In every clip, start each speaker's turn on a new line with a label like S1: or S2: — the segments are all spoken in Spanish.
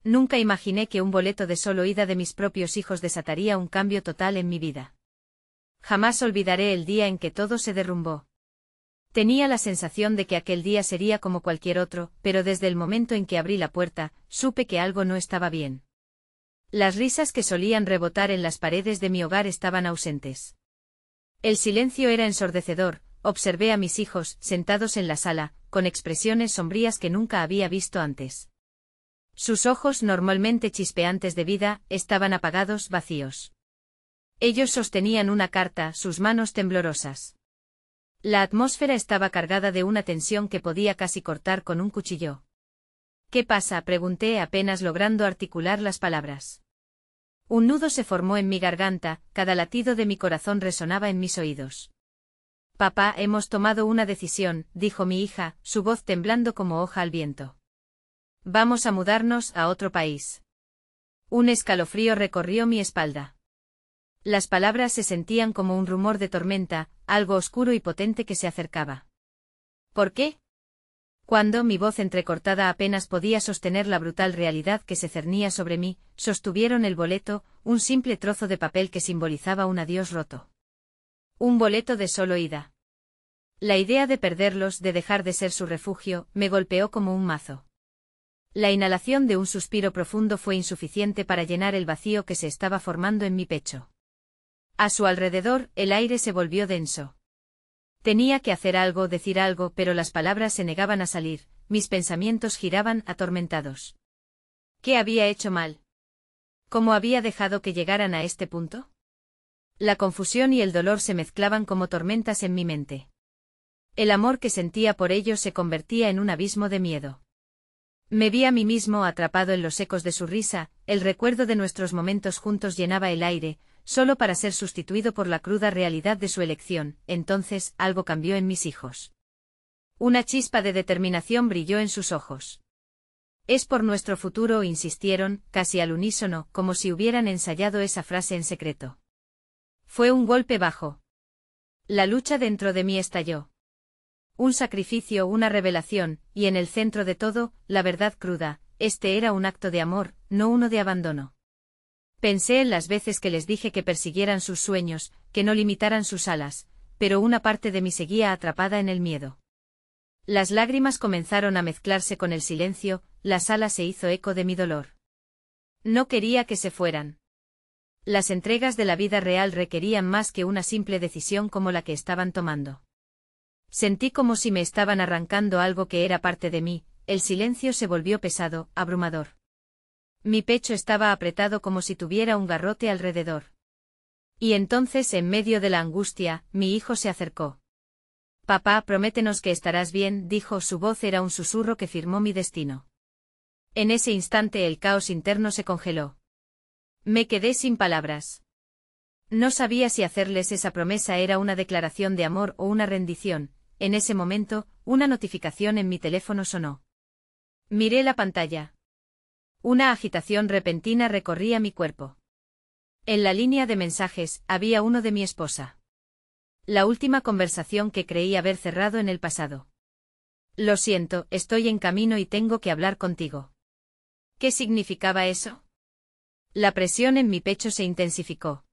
S1: Nunca imaginé que un boleto de solo ida de mis propios hijos desataría un cambio total en mi vida. Jamás olvidaré el día en que todo se derrumbó. Tenía la sensación de que aquel día sería como cualquier otro, pero desde el momento en que abrí la puerta, supe que algo no estaba bien. Las risas que solían rebotar en las paredes de mi hogar estaban ausentes. El silencio era ensordecedor. Observé a mis hijos, sentados en la sala, con expresiones sombrías que nunca había visto antes. Sus ojos, normalmente chispeantes de vida, estaban apagados, vacíos. Ellos sostenían una carta, sus manos temblorosas. La atmósfera estaba cargada de una tensión que podía casi cortar con un cuchillo. ¿Qué pasa?, pregunté, apenas logrando articular las palabras. Un nudo se formó en mi garganta, cada latido de mi corazón resonaba en mis oídos. Papá, hemos tomado una decisión, dijo mi hija, su voz temblando como hoja al viento. Vamos a mudarnos a otro país. Un escalofrío recorrió mi espalda. Las palabras se sentían como un rumor de tormenta, algo oscuro y potente que se acercaba. ¿Por qué? Cuando mi voz entrecortada apenas podía sostener la brutal realidad que se cernía sobre mí, sostuvieron el boleto, un simple trozo de papel que simbolizaba un adiós roto. Un boleto de solo ida. La idea de perderlos, de dejar de ser su refugio, me golpeó como un mazo. La inhalación de un suspiro profundo fue insuficiente para llenar el vacío que se estaba formando en mi pecho. A su alrededor, el aire se volvió denso. Tenía que hacer algo, decir algo, pero las palabras se negaban a salir, mis pensamientos giraban atormentados. ¿Qué había hecho mal? ¿Cómo había dejado que llegaran a este punto? La confusión y el dolor se mezclaban como tormentas en mi mente. El amor que sentía por ellos se convertía en un abismo de miedo. Me vi a mí mismo atrapado en los ecos de su risa, el recuerdo de nuestros momentos juntos llenaba el aire, solo para ser sustituido por la cruda realidad de su elección. Entonces, algo cambió en mis hijos. Una chispa de determinación brilló en sus ojos. Es por nuestro futuro, insistieron, casi al unísono, como si hubieran ensayado esa frase en secreto. Fue un golpe bajo. La lucha dentro de mí estalló. Un sacrificio, una revelación, y en el centro de todo, la verdad cruda, este era un acto de amor, no uno de abandono. Pensé en las veces que les dije que persiguieran sus sueños, que no limitaran sus alas, pero una parte de mí seguía atrapada en el miedo. Las lágrimas comenzaron a mezclarse con el silencio, la sala se hizo eco de mi dolor. No quería que se fueran. Las entregas de la vida real requerían más que una simple decisión como la que estaban tomando. Sentí como si me estaban arrancando algo que era parte de mí, el silencio se volvió pesado, abrumador. Mi pecho estaba apretado como si tuviera un garrote alrededor. Y entonces, en medio de la angustia, mi hijo se acercó. Papá, prométenos que estarás bien, dijo, su voz era un susurro que firmó mi destino. En ese instante el caos interno se congeló. Me quedé sin palabras. No sabía si hacerles esa promesa era una declaración de amor o una rendición. En ese momento, una notificación en mi teléfono sonó. Miré la pantalla. Una agitación repentina recorría mi cuerpo. En la línea de mensajes, había uno de mi esposa. La última conversación que creí haber cerrado en el pasado. Lo siento, estoy en camino y tengo que hablar contigo. ¿Qué significaba eso? La presión en mi pecho se intensificó.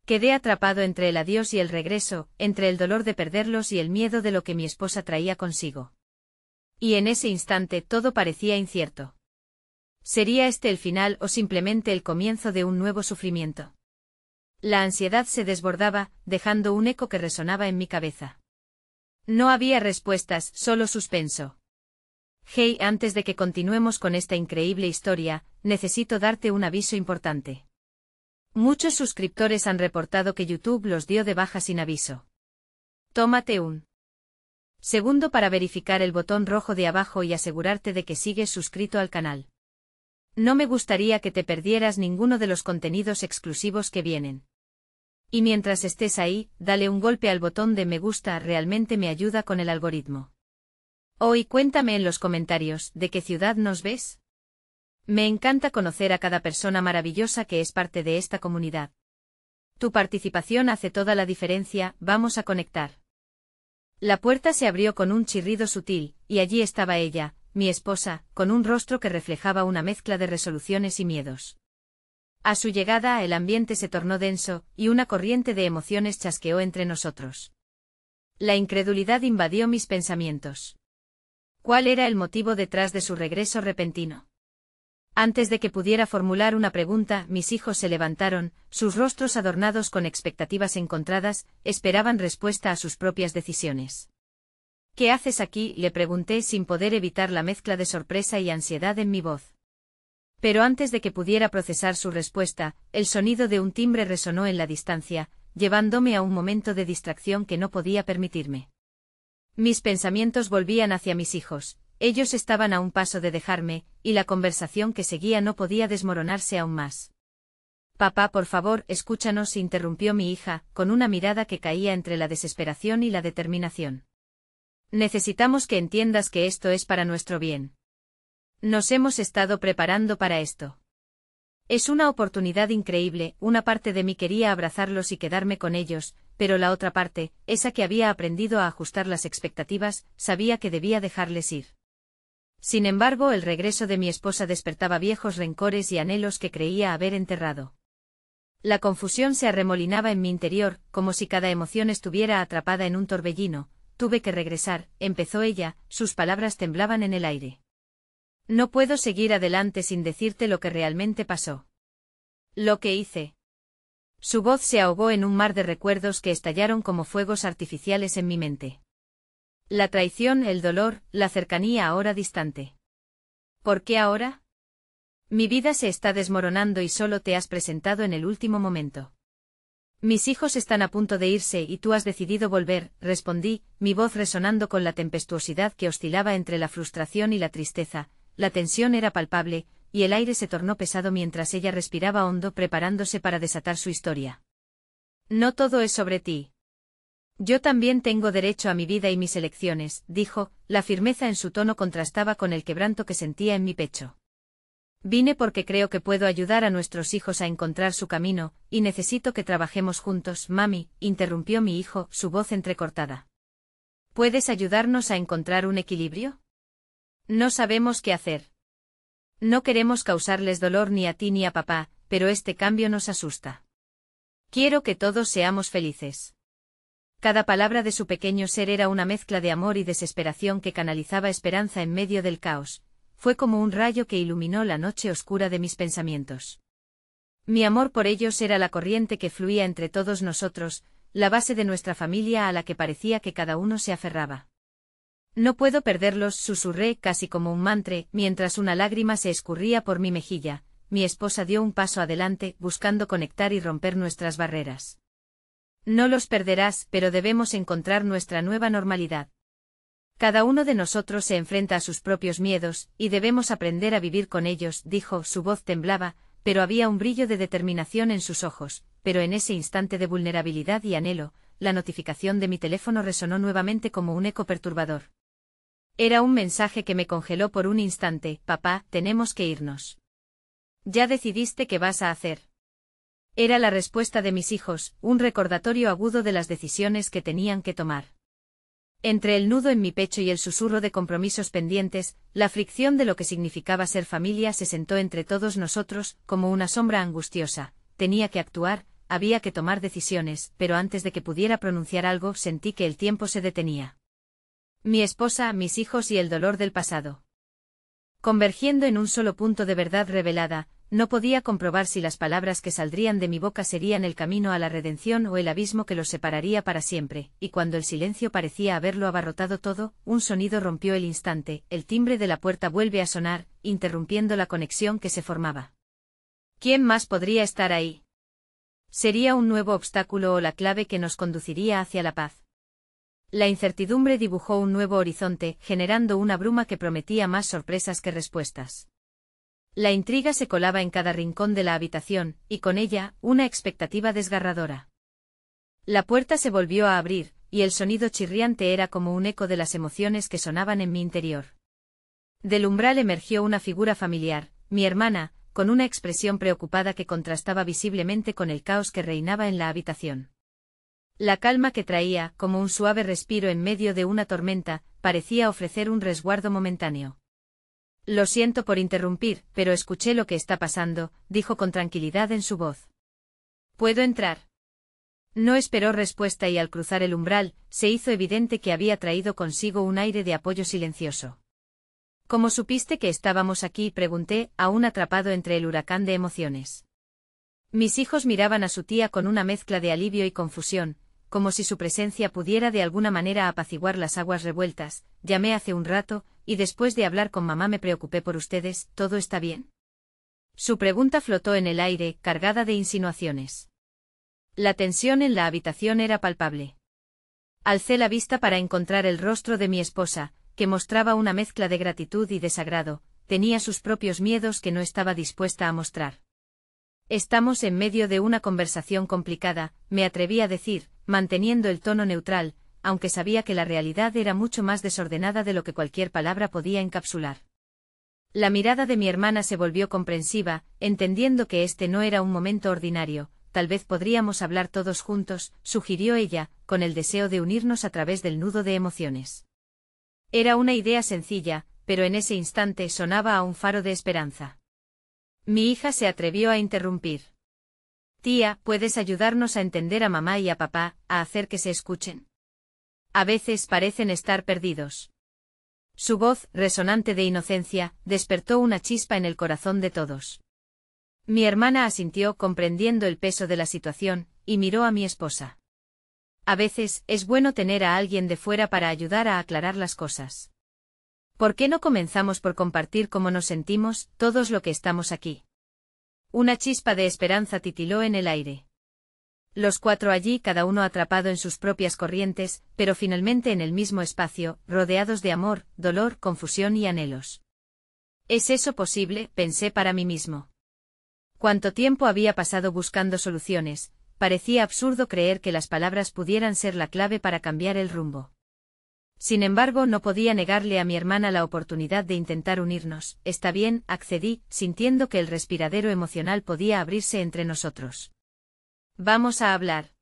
S1: Quedé atrapado entre el adiós y el regreso, entre el dolor de perderlos y el miedo de lo que mi esposa traía consigo. Y en ese instante todo parecía incierto. ¿Sería este el final o simplemente el comienzo de un nuevo sufrimiento? La ansiedad se desbordaba, dejando un eco que resonaba en mi cabeza. No había respuestas, solo suspenso. Hey, antes de que continuemos con esta increíble historia, necesito darte un aviso importante. Muchos suscriptores han reportado que YouTube los dio de baja sin aviso. Tómate un segundo para verificar el botón rojo de abajo y asegurarte de que sigues suscrito al canal. No me gustaría que te perdieras ninguno de los contenidos exclusivos que vienen. Y mientras estés ahí, dale un golpe al botón de me gusta, realmente me ayuda con el algoritmo. Hoy cuéntame en los comentarios, ¿de qué ciudad nos ves? Me encanta conocer a cada persona maravillosa que es parte de esta comunidad. Tu participación hace toda la diferencia, vamos a conectar. La puerta se abrió con un chirrido sutil, y allí estaba ella, mi esposa, con un rostro que reflejaba una mezcla de resoluciones y miedos. A su llegada el ambiente se tornó denso, y una corriente de emociones chasqueó entre nosotros. La incredulidad invadió mis pensamientos. ¿Cuál era el motivo detrás de su regreso repentino? Antes de que pudiera formular una pregunta, mis hijos se levantaron, sus rostros adornados con expectativas encontradas, esperaban respuesta a sus propias decisiones. ¿Qué haces aquí?, le pregunté sin poder evitar la mezcla de sorpresa y ansiedad en mi voz. Pero antes de que pudiera procesar su respuesta, el sonido de un timbre resonó en la distancia, llevándome a un momento de distracción que no podía permitirme. Mis pensamientos volvían hacia mis hijos. Ellos estaban a un paso de dejarme, y la conversación que seguía no podía desmoronarse aún más. Papá, por favor, escúchanos, interrumpió mi hija, con una mirada que caía entre la desesperación y la determinación. Necesitamos que entiendas que esto es para nuestro bien. Nos hemos estado preparando para esto. Es una oportunidad increíble, una parte de mí quería abrazarlos y quedarme con ellos, pero la otra parte, esa que había aprendido a ajustar las expectativas, sabía que debía dejarles ir. Sin embargo, el regreso de mi esposa despertaba viejos rencores y anhelos que creía haber enterrado. La confusión se arremolinaba en mi interior, como si cada emoción estuviera atrapada en un torbellino. Tuve que regresar, empezó ella, sus palabras temblaban en el aire. No puedo seguir adelante sin decirte lo que realmente pasó. Lo que hice. Su voz se ahogó en un mar de recuerdos que estallaron como fuegos artificiales en mi mente. La traición, el dolor, la cercanía ahora distante. ¿Por qué ahora? Mi vida se está desmoronando y solo te has presentado en el último momento. Mis hijos están a punto de irse y tú has decidido volver, respondí, mi voz resonando con la tempestuosidad que oscilaba entre la frustración y la tristeza. La tensión era palpable, y el aire se tornó pesado mientras ella respiraba hondo preparándose para desatar su historia. No todo es sobre ti. Yo también tengo derecho a mi vida y mis elecciones, dijo, la firmeza en su tono contrastaba con el quebranto que sentía en mi pecho. Vine porque creo que puedo ayudar a nuestros hijos a encontrar su camino, y necesito que trabajemos juntos, mami, interrumpió mi hijo, su voz entrecortada. ¿Puedes ayudarnos a encontrar un equilibrio? No sabemos qué hacer. No queremos causarles dolor ni a ti ni a papá, pero este cambio nos asusta. Quiero que todos seamos felices. Cada palabra de su pequeño ser era una mezcla de amor y desesperación que canalizaba esperanza en medio del caos. Fue como un rayo que iluminó la noche oscura de mis pensamientos. Mi amor por ellos era la corriente que fluía entre todos nosotros, la base de nuestra familia a la que parecía que cada uno se aferraba. No puedo perderlos, susurré casi como un mantra, mientras una lágrima se escurría por mi mejilla. Mi esposa dio un paso adelante, buscando conectar y romper nuestras barreras. No los perderás, pero debemos encontrar nuestra nueva normalidad. Cada uno de nosotros se enfrenta a sus propios miedos, y debemos aprender a vivir con ellos, dijo, su voz temblaba, pero había un brillo de determinación en sus ojos, pero en ese instante de vulnerabilidad y anhelo, la notificación de mi teléfono resonó nuevamente como un eco perturbador. Era un mensaje que me congeló por un instante, papá, tenemos que irnos. ¿Ya decidiste qué vas a hacer? Era la respuesta de mis hijos, un recordatorio agudo de las decisiones que tenían que tomar. Entre el nudo en mi pecho y el susurro de compromisos pendientes, la fricción de lo que significaba ser familia se sentó entre todos nosotros, como una sombra angustiosa. Tenía que actuar, había que tomar decisiones, pero antes de que pudiera pronunciar algo sentí que el tiempo se detenía. Mi esposa, mis hijos y el dolor del pasado. Convergiendo en un solo punto de verdad revelada, no podía comprobar si las palabras que saldrían de mi boca serían el camino a la redención o el abismo que los separaría para siempre, y cuando el silencio parecía haberlo abarrotado todo, un sonido rompió el instante, el timbre de la puerta vuelve a sonar, interrumpiendo la conexión que se formaba. ¿Quién más podría estar ahí? ¿Sería un nuevo obstáculo o la clave que nos conduciría hacia la paz? La incertidumbre dibujó un nuevo horizonte, generando una bruma que prometía más sorpresas que respuestas. La intriga se colaba en cada rincón de la habitación, y con ella, una expectativa desgarradora. La puerta se volvió a abrir, y el sonido chirriante era como un eco de las emociones que sonaban en mi interior. Del umbral emergió una figura familiar, mi hermana, con una expresión preocupada que contrastaba visiblemente con el caos que reinaba en la habitación. La calma que traía, como un suave respiro en medio de una tormenta, parecía ofrecer un resguardo momentáneo. Lo siento por interrumpir, pero escuché lo que está pasando, dijo con tranquilidad en su voz. ¿Puedo entrar? No esperó respuesta y al cruzar el umbral, se hizo evidente que había traído consigo un aire de apoyo silencioso. ¿Cómo supiste que estábamos aquí?, pregunté, aún atrapado entre el huracán de emociones. Mis hijos miraban a su tía con una mezcla de alivio y confusión, como si su presencia pudiera de alguna manera apaciguar las aguas revueltas. Llamé hace un rato, y después de hablar con mamá me preocupé por ustedes. ¿Todo está bien? Su pregunta flotó en el aire, cargada de insinuaciones. La tensión en la habitación era palpable. Alcé la vista para encontrar el rostro de mi esposa, que mostraba una mezcla de gratitud y desagrado. Tenía sus propios miedos que no estaba dispuesta a mostrar. Estamos en medio de una conversación complicada, me atreví a decir, manteniendo el tono neutral, aunque sabía que la realidad era mucho más desordenada de lo que cualquier palabra podía encapsular. La mirada de mi hermana se volvió comprensiva, entendiendo que este no era un momento ordinario. Tal vez podríamos hablar todos juntos, sugirió ella, con el deseo de unirnos a través del nudo de emociones. Era una idea sencilla, pero en ese instante sonaba a un faro de esperanza. Mi hija se atrevió a interrumpir. Tía, ¿puedes ayudarnos a entender a mamá y a papá, a hacer que se escuchen? A veces parecen estar perdidos. Su voz, resonante de inocencia, despertó una chispa en el corazón de todos. Mi hermana asintió comprendiendo el peso de la situación, y miró a mi esposa. A veces, es bueno tener a alguien de fuera para ayudar a aclarar las cosas. ¿Por qué no comenzamos por compartir cómo nos sentimos, todos los que estamos aquí? Una chispa de esperanza titiló en el aire. Los cuatro allí, cada uno atrapado en sus propias corrientes, pero finalmente en el mismo espacio, rodeados de amor, dolor, confusión y anhelos. ¿Es eso posible?, pensé para mí mismo. Cuánto tiempo había pasado buscando soluciones, parecía absurdo creer que las palabras pudieran ser la clave para cambiar el rumbo. Sin embargo, no podía negarle a mi hermana la oportunidad de intentar unirnos. Está bien, accedí, sintiendo que el respiradero emocional podía abrirse entre nosotros. Vamos a hablar.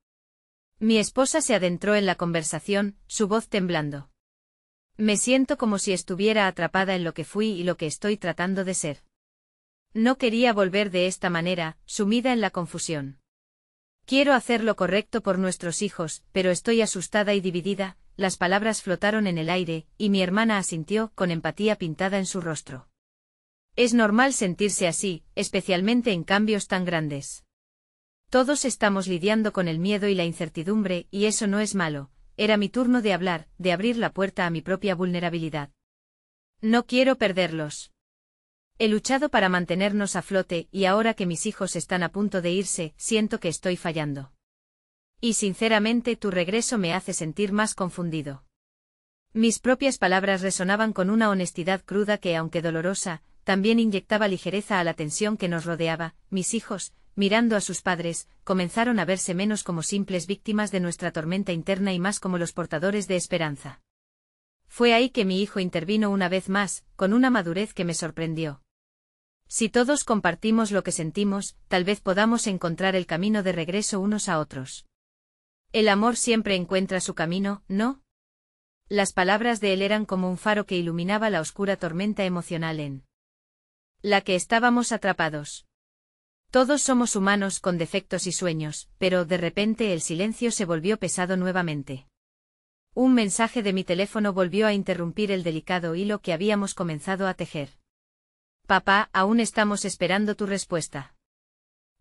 S1: Mi esposa se adentró en la conversación, su voz temblando. Me siento como si estuviera atrapada en lo que fui y lo que estoy tratando de ser. No quería volver de esta manera, sumida en la confusión. Quiero hacer lo correcto por nuestros hijos, pero estoy asustada y dividida. Las palabras flotaron en el aire, y mi hermana asintió, con empatía pintada en su rostro. Es normal sentirse así, especialmente en cambios tan grandes. Todos estamos lidiando con el miedo y la incertidumbre, y eso no es malo. Era mi turno de hablar, de abrir la puerta a mi propia vulnerabilidad. No quiero perderlos. He luchado para mantenernos a flote, y ahora que mis hijos están a punto de irse, siento que estoy fallando. Y sinceramente tu regreso me hace sentir más confundido. Mis propias palabras resonaban con una honestidad cruda que, aunque dolorosa, también inyectaba ligereza a la tensión que nos rodeaba. Mis hijos, mirando a sus padres, comenzaron a verse menos como simples víctimas de nuestra tormenta interna y más como los portadores de esperanza. Fue ahí que mi hijo intervino una vez más, con una madurez que me sorprendió. Si todos compartimos lo que sentimos, tal vez podamos encontrar el camino de regreso unos a otros. El amor siempre encuentra su camino, ¿no? Las palabras de él eran como un faro que iluminaba la oscura tormenta emocional en la que estábamos atrapados. Todos somos humanos con defectos y sueños, pero de repente el silencio se volvió pesado nuevamente. Un mensaje de mi teléfono volvió a interrumpir el delicado hilo que habíamos comenzado a tejer. Papá, aún estamos esperando tu respuesta.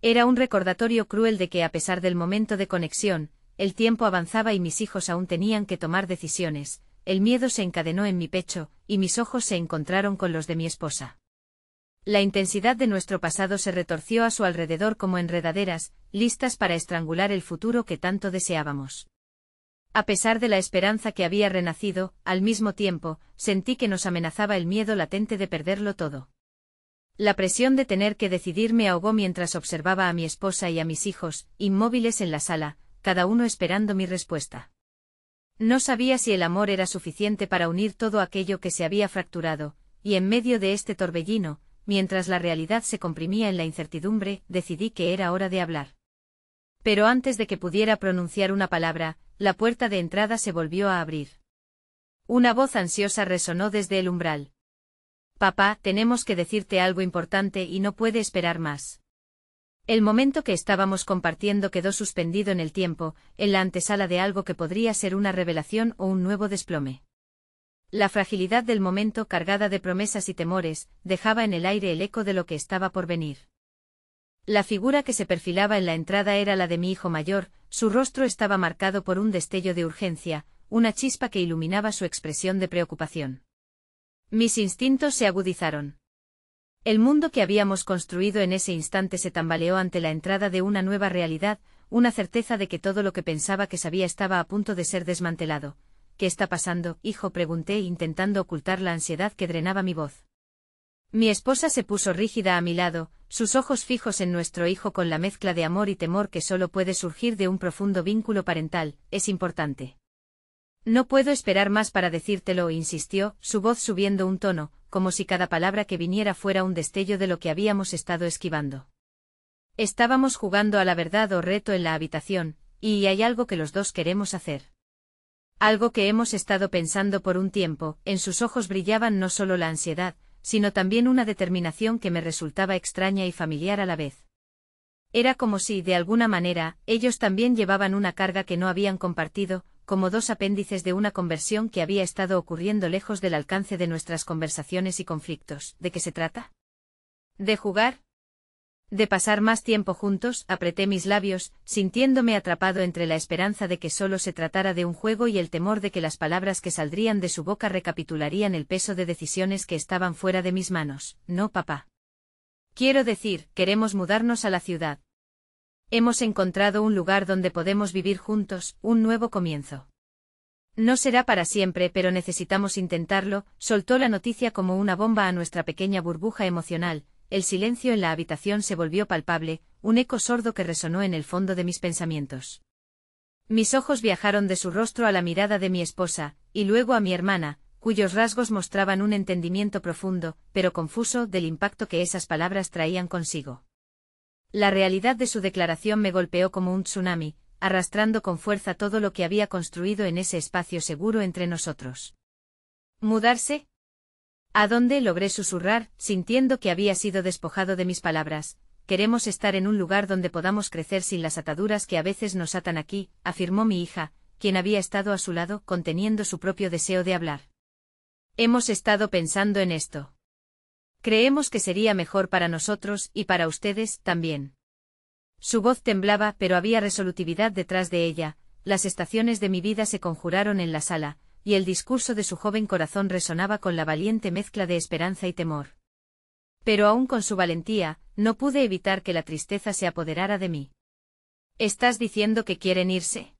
S1: Era un recordatorio cruel de que a pesar del momento de conexión, el tiempo avanzaba y mis hijos aún tenían que tomar decisiones. El miedo se encadenó en mi pecho, y mis ojos se encontraron con los de mi esposa. La intensidad de nuestro pasado se retorció a su alrededor como enredaderas, listas para estrangular el futuro que tanto deseábamos. A pesar de la esperanza que había renacido, al mismo tiempo, sentí que nos amenazaba el miedo latente de perderlo todo. La presión de tener que decidir me ahogó mientras observaba a mi esposa y a mis hijos, inmóviles en la sala, cada uno esperando mi respuesta. No sabía si el amor era suficiente para unir todo aquello que se había fracturado, y en medio de este torbellino, mientras la realidad se comprimía en la incertidumbre, decidí que era hora de hablar. Pero antes de que pudiera pronunciar una palabra, la puerta de entrada se volvió a abrir. Una voz ansiosa resonó desde el umbral. Papá, tenemos que decirte algo importante y no puede esperar más. El momento que estábamos compartiendo quedó suspendido en el tiempo, en la antesala de algo que podría ser una revelación o un nuevo desplome. La fragilidad del momento, cargada de promesas y temores, dejaba en el aire el eco de lo que estaba por venir. La figura que se perfilaba en la entrada era la de mi hijo mayor, su rostro estaba marcado por un destello de urgencia, una chispa que iluminaba su expresión de preocupación. Mis instintos se agudizaron. El mundo que habíamos construido en ese instante se tambaleó ante la entrada de una nueva realidad, una certeza de que todo lo que pensaba que sabía estaba a punto de ser desmantelado. ¿Qué está pasando, hijo?, pregunté, intentando ocultar la ansiedad que drenaba mi voz. Mi esposa se puso rígida a mi lado, sus ojos fijos en nuestro hijo con la mezcla de amor y temor que solo puede surgir de un profundo vínculo parental. Es importante. No puedo esperar más para decírtelo, insistió, su voz subiendo un tono, como si cada palabra que viniera fuera un destello de lo que habíamos estado esquivando. Estábamos jugando a la verdad o reto en la habitación, y hay algo que los dos queremos hacer. Algo que hemos estado pensando por un tiempo. En sus ojos brillaban no solo la ansiedad, sino también una determinación que me resultaba extraña y familiar a la vez. Era como si, de alguna manera, ellos también llevaban una carga que no habían compartido, como dos apéndices de una conversión que había estado ocurriendo lejos del alcance de nuestras conversaciones y conflictos. ¿De qué se trata? ¿De jugar? ¿De pasar más tiempo juntos? Apreté mis labios, sintiéndome atrapado entre la esperanza de que solo se tratara de un juego y el temor de que las palabras que saldrían de su boca recapitularían el peso de decisiones que estaban fuera de mis manos. No, papá. Quiero decir, queremos mudarnos a la ciudad. Hemos encontrado un lugar donde podemos vivir juntos, un nuevo comienzo. No será para siempre, pero necesitamos intentarlo. Soltó la noticia como una bomba a nuestra pequeña burbuja emocional. El silencio en la habitación se volvió palpable, un eco sordo que resonó en el fondo de mis pensamientos. Mis ojos viajaron de su rostro a la mirada de mi esposa, y luego a mi hermana, cuyos rasgos mostraban un entendimiento profundo, pero confuso, del impacto que esas palabras traían consigo. La realidad de su declaración me golpeó como un tsunami, arrastrando con fuerza todo lo que había construido en ese espacio seguro entre nosotros. ¿Mudarse? ¿A dónde? Logré susurrar, sintiendo que había sido despojado de mis palabras. Queremos estar en un lugar donde podamos crecer sin las ataduras que a veces nos atan aquí, afirmó mi hija, quien había estado a su lado, conteniendo su propio deseo de hablar. Hemos estado pensando en esto. Creemos que sería mejor para nosotros y para ustedes también. Su voz temblaba, pero había resolutividad detrás de ella. Las estaciones de mi vida se conjuraron en la sala, y el discurso de su joven corazón resonaba con la valiente mezcla de esperanza y temor. Pero aún con su valentía, no pude evitar que la tristeza se apoderara de mí. ¿Estás diciendo que quieren irse?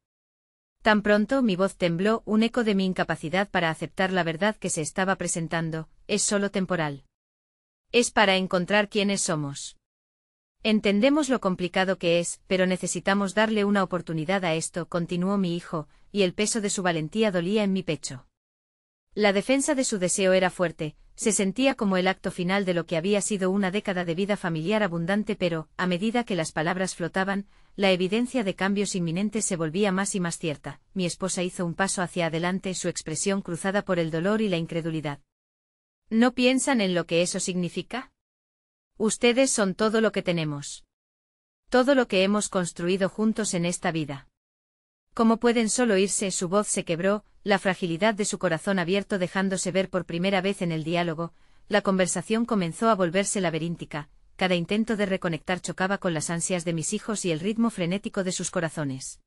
S1: Tan pronto mi voz tembló, un eco de mi incapacidad para aceptar la verdad que se estaba presentando. Es solo temporal. Es para encontrar quiénes somos. Entendemos lo complicado que es, pero necesitamos darle una oportunidad a esto, continuó mi hijo, y el peso de su valentía dolía en mi pecho. La defensa de su deseo era fuerte, se sentía como el acto final de lo que había sido una década de vida familiar abundante, pero, a medida que las palabras flotaban, la evidencia de cambios inminentes se volvía más y más cierta. Mi esposa hizo un paso hacia adelante, su expresión cruzada por el dolor y la incredulidad. ¿No piensan en lo que eso significa? Ustedes son todo lo que tenemos. Todo lo que hemos construido juntos en esta vida. ¿Cómo pueden solo irse? Su voz se quebró, la fragilidad de su corazón abierto dejándose ver por primera vez en el diálogo. La conversación comenzó a volverse laberíntica, cada intento de reconectar chocaba con las ansias de mis hijos y el ritmo frenético de sus corazones.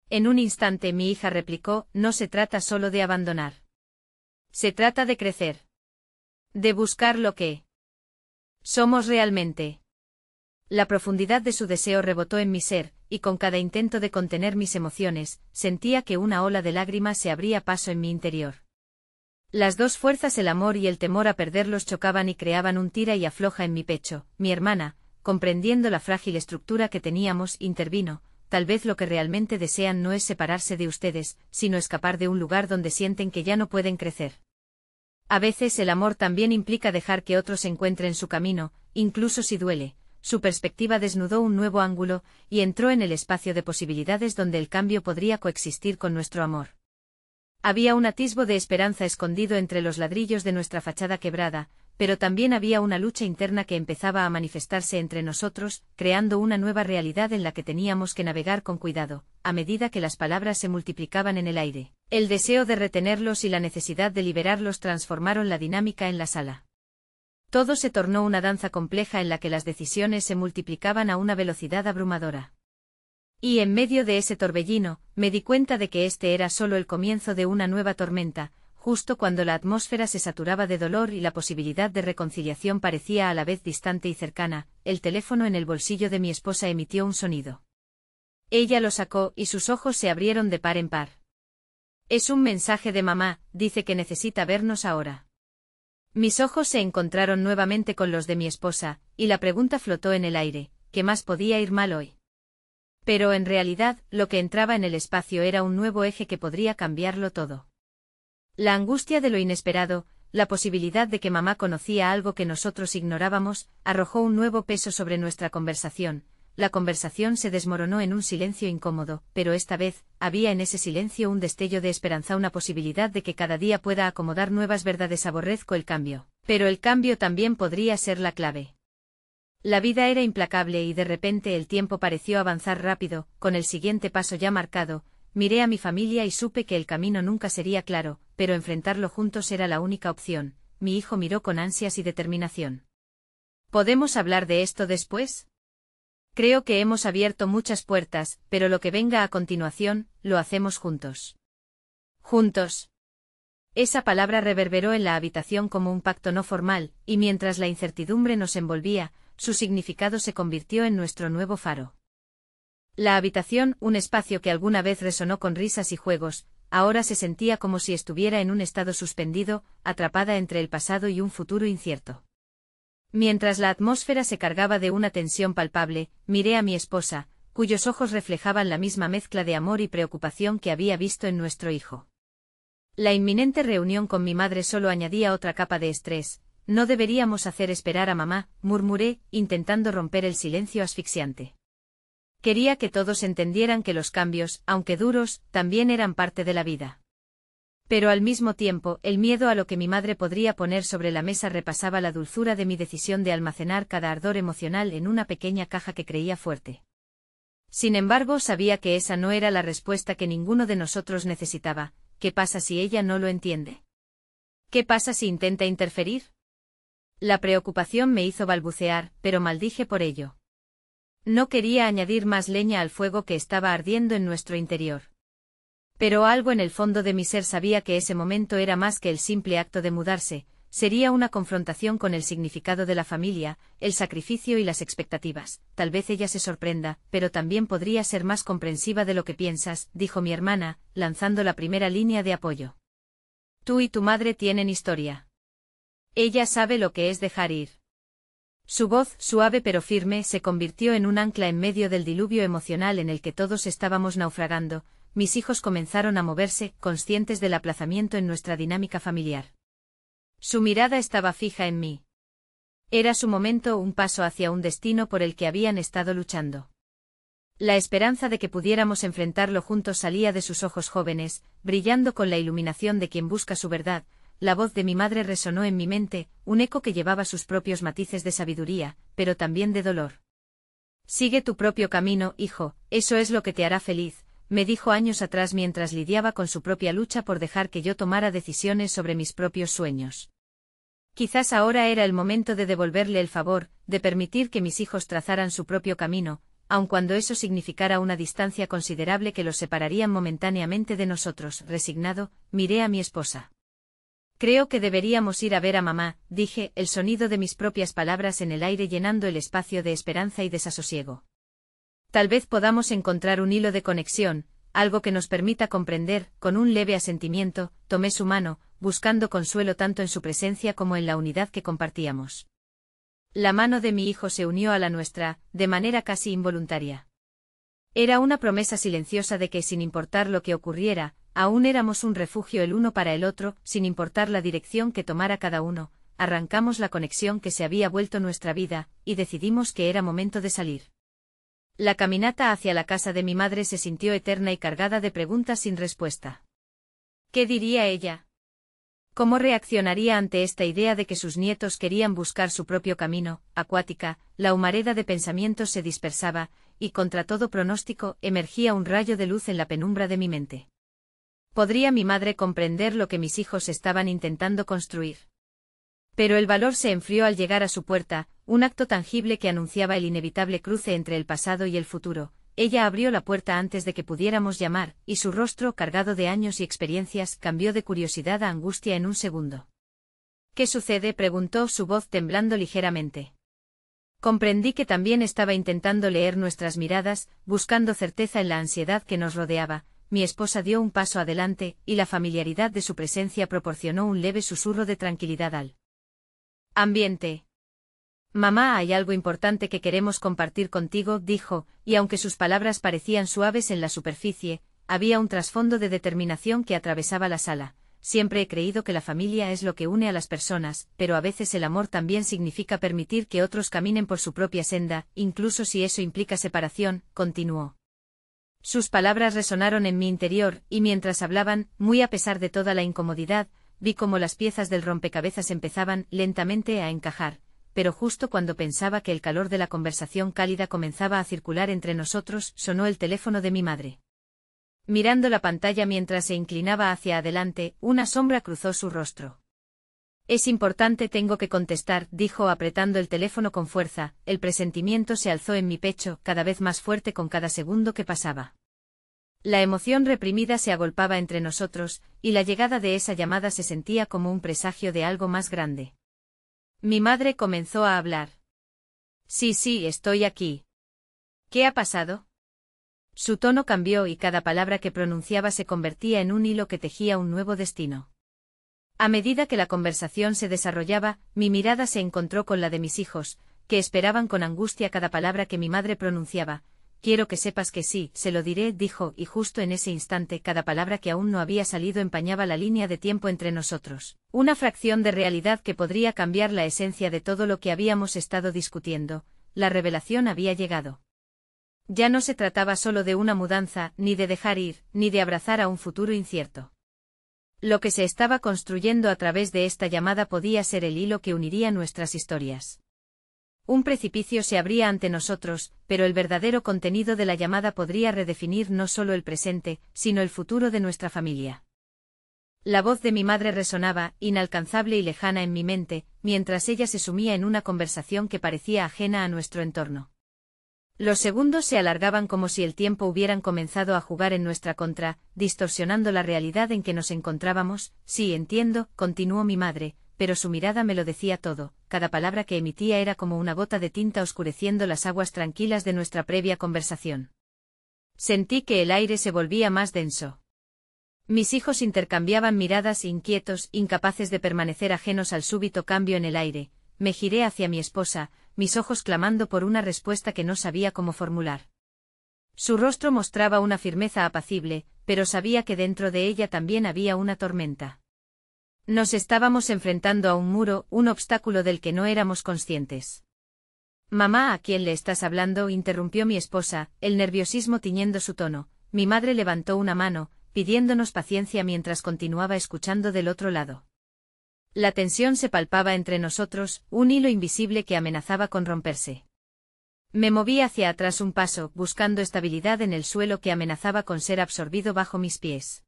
S1: En un instante mi hija replicó, no se trata solo de abandonar. Se trata de crecer. De buscar lo que somos realmente. La profundidad de su deseo rebotó en mi ser, y con cada intento de contener mis emociones, sentía que una ola de lágrimas se abría paso en mi interior. Las dos fuerzas, el amor y el temor a perderlos, chocaban y creaban un tira y afloja en mi pecho. Mi hermana, comprendiendo la frágil estructura que teníamos, intervino. Tal vez lo que realmente desean no es separarse de ustedes, sino escapar de un lugar donde sienten que ya no pueden crecer. A veces el amor también implica dejar que otros encuentren su camino, incluso si duele. Su perspectiva desnudó un nuevo ángulo, y entró en el espacio de posibilidades donde el cambio podría coexistir con nuestro amor. Había un atisbo de esperanza escondido entre los ladrillos de nuestra fachada quebrada, pero también había una lucha interna que empezaba a manifestarse entre nosotros, creando una nueva realidad en la que teníamos que navegar con cuidado, a medida que las palabras se multiplicaban en el aire. El deseo de retenerlos y la necesidad de liberarlos transformaron la dinámica en la sala. Todo se tornó una danza compleja en la que las decisiones se multiplicaban a una velocidad abrumadora. Y en medio de ese torbellino, me di cuenta de que este era solo el comienzo de una nueva tormenta. Justo cuando la atmósfera se saturaba de dolor y la posibilidad de reconciliación parecía a la vez distante y cercana, el teléfono en el bolsillo de mi esposa emitió un sonido. Ella lo sacó y sus ojos se abrieron de par en par. Es un mensaje de mamá, dice que necesita vernos ahora. Mis ojos se encontraron nuevamente con los de mi esposa, y la pregunta flotó en el aire, ¿qué más podía ir mal hoy? Pero en realidad, lo que entraba en el espacio era un nuevo eje que podría cambiarlo todo. La angustia de lo inesperado, la posibilidad de que mamá conocía algo que nosotros ignorábamos, arrojó un nuevo peso sobre nuestra conversación. La conversación se desmoronó en un silencio incómodo, pero esta vez, había en ese silencio un destello de esperanza, una posibilidad de que cada día pueda acomodar nuevas verdades. Aborrezco el cambio, pero el cambio también podría ser la clave. La vida era implacable y de repente el tiempo pareció avanzar rápido, con el siguiente paso ya marcado. Miré a mi familia y supe que el camino nunca sería claro, pero enfrentarlo juntos era la única opción. Mi hijo miró con ansias y determinación. ¿Podemos hablar de esto después? Creo que hemos abierto muchas puertas, pero lo que venga a continuación, lo hacemos juntos. Juntos. Esa palabra reverberó en la habitación como un pacto no formal, y mientras la incertidumbre nos envolvía, su significado se convirtió en nuestro nuevo faro. La habitación, un espacio que alguna vez resonó con risas y juegos, ahora se sentía como si estuviera en un estado suspendido, atrapada entre el pasado y un futuro incierto. Mientras la atmósfera se cargaba de una tensión palpable, miré a mi esposa, cuyos ojos reflejaban la misma mezcla de amor y preocupación que había visto en nuestro hijo. La inminente reunión con mi madre solo añadía otra capa de estrés. No deberíamos hacer esperar a mamá, murmuré, intentando romper el silencio asfixiante. Quería que todos entendieran que los cambios, aunque duros, también eran parte de la vida. Pero al mismo tiempo, el miedo a lo que mi madre podría poner sobre la mesa repasaba la dulzura de mi decisión de almacenar cada ardor emocional en una pequeña caja que creía fuerte. Sin embargo, sabía que esa no era la respuesta que ninguno de nosotros necesitaba. ¿Qué pasa si ella no lo entiende? ¿Qué pasa si intenta interferir? La preocupación me hizo balbucear, pero maldije por ello. No quería añadir más leña al fuego que estaba ardiendo en nuestro interior. Pero algo en el fondo de mi ser sabía que ese momento era más que el simple acto de mudarse, sería una confrontación con el significado de la familia, el sacrificio y las expectativas. Tal vez ella se sorprenda, pero también podría ser más comprensiva de lo que piensas, dijo mi hermana, lanzando la primera línea de apoyo. Tú y tu madre tienen historia. Ella sabe lo que es dejar ir. Su voz, suave pero firme, se convirtió en un ancla en medio del diluvio emocional en el que todos estábamos naufragando. Mis hijos comenzaron a moverse, conscientes del aplazamiento en nuestra dinámica familiar. Su mirada estaba fija en mí. Era su momento, un paso hacia un destino por el que habían estado luchando. La esperanza de que pudiéramos enfrentarlo juntos salía de sus ojos jóvenes, brillando con la iluminación de quien busca su verdad. La voz de mi madre resonó en mi mente, un eco que llevaba sus propios matices de sabiduría, pero también de dolor. Sigue tu propio camino, hijo, eso es lo que te hará feliz, me dijo años atrás mientras lidiaba con su propia lucha por dejar que yo tomara decisiones sobre mis propios sueños. Quizás ahora era el momento de devolverle el favor, de permitir que mis hijos trazaran su propio camino, aun cuando eso significara una distancia considerable que los separarían momentáneamente de nosotros. Resignado, miré a mi esposa. Creo que deberíamos ir a ver a mamá, dije, el sonido de mis propias palabras en el aire llenando el espacio de esperanza y desasosiego. Tal vez podamos encontrar un hilo de conexión, algo que nos permita comprender. Con un leve asentimiento, tomé su mano, buscando consuelo tanto en su presencia como en la unidad que compartíamos. La mano de mi hijo se unió a la nuestra, de manera casi involuntaria. Era una promesa silenciosa de que, sin importar lo que ocurriera, aún éramos un refugio el uno para el otro, sin importar la dirección que tomara cada uno. Arrancamos la conexión que se había vuelto nuestra vida, y decidimos que era momento de salir. La caminata hacia la casa de mi madre se sintió eterna y cargada de preguntas sin respuesta. ¿Qué diría ella? ¿Cómo reaccionaría ante esta idea de que sus nietos querían buscar su propio camino? Acuática, la humareda de pensamientos se dispersaba, y contra todo pronóstico emergía un rayo de luz en la penumbra de mi mente. ¿Podría mi madre comprender lo que mis hijos estaban intentando construir? Pero el valor se enfrió al llegar a su puerta, un acto tangible que anunciaba el inevitable cruce entre el pasado y el futuro. Ella abrió la puerta antes de que pudiéramos llamar, y su rostro, cargado de años y experiencias, cambió de curiosidad a angustia en un segundo. ¿Qué sucede?, preguntó, su voz temblando ligeramente. Comprendí que también estaba intentando leer nuestras miradas, buscando certeza en la ansiedad que nos rodeaba. Mi esposa dio un paso adelante, y la familiaridad de su presencia proporcionó un leve susurro de tranquilidad al ambiente. Mamá, hay algo importante que queremos compartir contigo, dijo, y aunque sus palabras parecían suaves en la superficie, había un trasfondo de determinación que atravesaba la sala. Siempre he creído que la familia es lo que une a las personas, pero a veces el amor también significa permitir que otros caminen por su propia senda, incluso si eso implica separación, continuó. Sus palabras resonaron en mi interior, y mientras hablaban, muy a pesar de toda la incomodidad, vi cómo las piezas del rompecabezas empezaban lentamente a encajar. Pero justo cuando pensaba que el calor de la conversación cálida comenzaba a circular entre nosotros, sonó el teléfono de mi madre. Mirando la pantalla mientras se inclinaba hacia adelante, una sombra cruzó su rostro. Es importante, tengo que contestar, dijo apretando el teléfono con fuerza. El presentimiento se alzó en mi pecho, cada vez más fuerte con cada segundo que pasaba. La emoción reprimida se agolpaba entre nosotros, y la llegada de esa llamada se sentía como un presagio de algo más grande. Mi madre comenzó a hablar. Sí, estoy aquí. ¿Qué ha pasado? Su tono cambió y cada palabra que pronunciaba se convertía en un hilo que tejía un nuevo destino. A medida que la conversación se desarrollaba, mi mirada se encontró con la de mis hijos, que esperaban con angustia cada palabra que mi madre pronunciaba. Quiero que sepas que sí, se lo diré, dijo, y justo en ese instante cada palabra que aún no había salido empañaba la línea de tiempo entre nosotros, una fracción de realidad que podría cambiar la esencia de todo lo que habíamos estado discutiendo. La revelación había llegado. Ya no se trataba solo de una mudanza, ni de dejar ir, ni de abrazar a un futuro incierto. Lo que se estaba construyendo a través de esta llamada podía ser el hilo que uniría nuestras historias. Un precipicio se abría ante nosotros, pero el verdadero contenido de la llamada podría redefinir no solo el presente, sino el futuro de nuestra familia. La voz de mi madre resonaba, inalcanzable y lejana en mi mente, mientras ella se sumía en una conversación que parecía ajena a nuestro entorno. Los segundos se alargaban como si el tiempo hubieran comenzado a jugar en nuestra contra, distorsionando la realidad en que nos encontrábamos. Sí, entiendo, continuó mi madre, pero su mirada me lo decía todo. Cada palabra que emitía era como una gota de tinta oscureciendo las aguas tranquilas de nuestra previa conversación. Sentí que el aire se volvía más denso. Mis hijos intercambiaban miradas inquietos, incapaces de permanecer ajenos al súbito cambio en el aire. Me giré hacia mi esposa, mis ojos clamando por una respuesta que no sabía cómo formular. Su rostro mostraba una firmeza apacible, pero sabía que dentro de ella también había una tormenta. Nos estábamos enfrentando a un muro, un obstáculo del que no éramos conscientes. Mamá, ¿a quién le estás hablando?, interrumpió mi esposa, el nerviosismo tiñendo su tono. Mi madre levantó una mano, pidiéndonos paciencia mientras continuaba escuchando del otro lado. La tensión se palpaba entre nosotros, un hilo invisible que amenazaba con romperse. Me moví hacia atrás un paso, buscando estabilidad en el suelo que amenazaba con ser absorbido bajo mis pies.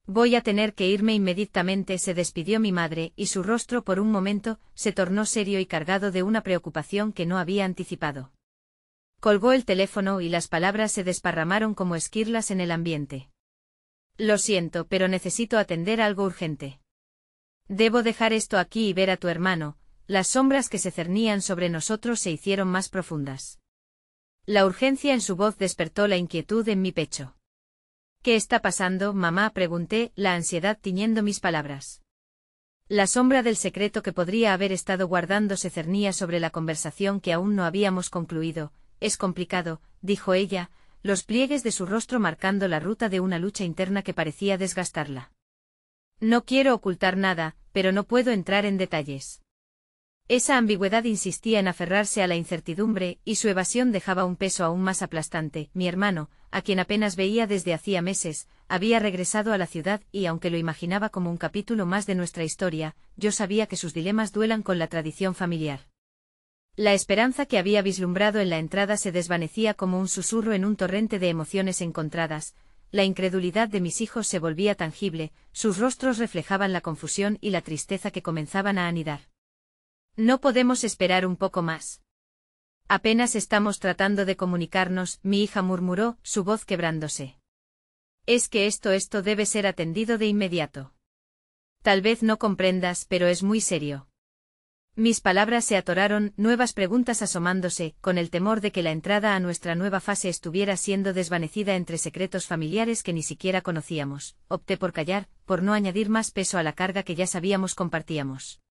S1: Voy a tener que irme inmediatamente, se despidió mi madre, y su rostro por un momento se tornó serio y cargado de una preocupación que no había anticipado. Colgó el teléfono y las palabras se desparramaron como esquirlas en el ambiente. Lo siento, pero necesito atender algo urgente. Debo dejar esto aquí y ver a tu hermano. Las sombras que se cernían sobre nosotros se hicieron más profundas. La urgencia en su voz despertó la inquietud en mi pecho. ¿Qué está pasando, mamá?, pregunté, la ansiedad tiñendo mis palabras. La sombra del secreto que podría haber estado guardando se cernía sobre la conversación que aún no habíamos concluido. Es complicado, dijo ella, los pliegues de su rostro marcando la ruta de una lucha interna que parecía desgastarla. No quiero ocultar nada, pero no puedo entrar en detalles. Esa ambigüedad insistía en aferrarse a la incertidumbre, y su evasión dejaba un peso aún más aplastante. Mi hermano, a quien apenas veía desde hacía meses, había regresado a la ciudad y aunque lo imaginaba como un capítulo más de nuestra historia, yo sabía que sus dilemas duelan con la tradición familiar. La esperanza que había vislumbrado en la entrada se desvanecía como un susurro en un torrente de emociones encontradas, la incredulidad de mis hijos se volvía tangible, sus rostros reflejaban la confusión y la tristeza que comenzaban a anidar. No podemos esperar un poco más. Apenas estamos tratando de comunicarnos, mi hija murmuró, su voz quebrándose. Es que esto debe ser atendido de inmediato. Tal vez no comprendas, pero es muy serio. Mis palabras se atoraron, nuevas preguntas asomándose, con el temor de que la entrada a nuestra nueva fase estuviera siendo desvanecida entre secretos familiares que ni siquiera conocíamos. Opté por callar, por no añadir más peso a la carga que ya sabíamos compartíamos.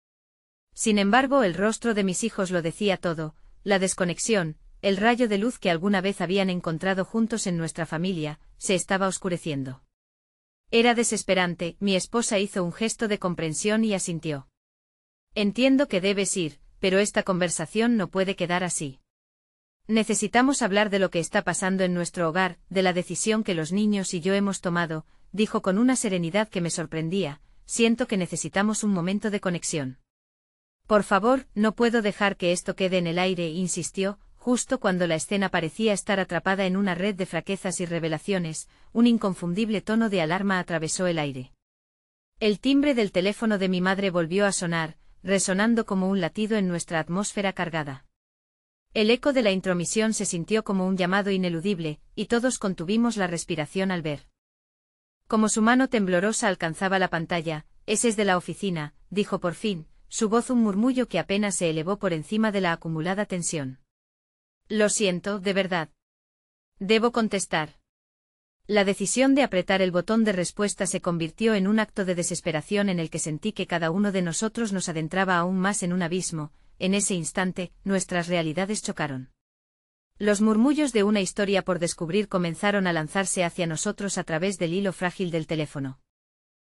S1: Sin embargo, el rostro de mis hijos lo decía todo, la desconexión, el rayo de luz que alguna vez habían encontrado juntos en nuestra familia, se estaba oscureciendo. Era desesperante, mi esposa hizo un gesto de comprensión y asintió. Entiendo que debes ir, pero esta conversación no puede quedar así. Necesitamos hablar de lo que está pasando en nuestro hogar, de la decisión que los niños y yo hemos tomado, dijo con una serenidad que me sorprendía, siento que necesitamos un momento de conexión. Por favor, no puedo dejar que esto quede en el aire, insistió, justo cuando la escena parecía estar atrapada en una red de fraquezas y revelaciones, un inconfundible tono de alarma atravesó el aire. El timbre del teléfono de mi madre volvió a sonar, resonando como un latido en nuestra atmósfera cargada. El eco de la intromisión se sintió como un llamado ineludible, y todos contuvimos la respiración al ver. Como su mano temblorosa alcanzaba la pantalla, «Ese es de la oficina», dijo por fin, su voz un murmullo que apenas se elevó por encima de la acumulada tensión. Lo siento, de verdad. Debo contestar. La decisión de apretar el botón de respuesta se convirtió en un acto de desesperación en el que sentí que cada uno de nosotros nos adentraba aún más en un abismo. En ese instante, nuestras realidades chocaron. Los murmullos de una historia por descubrir comenzaron a lanzarse hacia nosotros a través del hilo frágil del teléfono.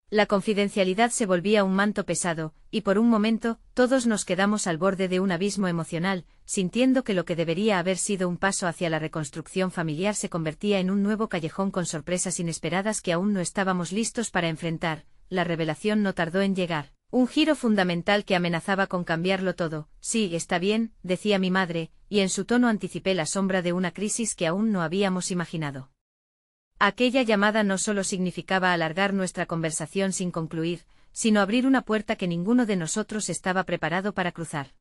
S1: La confidencialidad se volvía un manto pesado, y por un momento, todos nos quedamos al borde de un abismo emocional, sintiendo que lo que debería haber sido un paso hacia la reconstrucción familiar se convertía en un nuevo callejón con sorpresas inesperadas que aún no estábamos listos para enfrentar. La revelación no tardó en llegar, un giro fundamental que amenazaba con cambiarlo todo. Sí, está bien, decía mi madre, y en su tono anticipé la sombra de una crisis que aún no habíamos imaginado. Aquella llamada no solo significaba alargar nuestra conversación sin concluir, sino abrir una puerta que ninguno de nosotros estaba preparado para cruzar.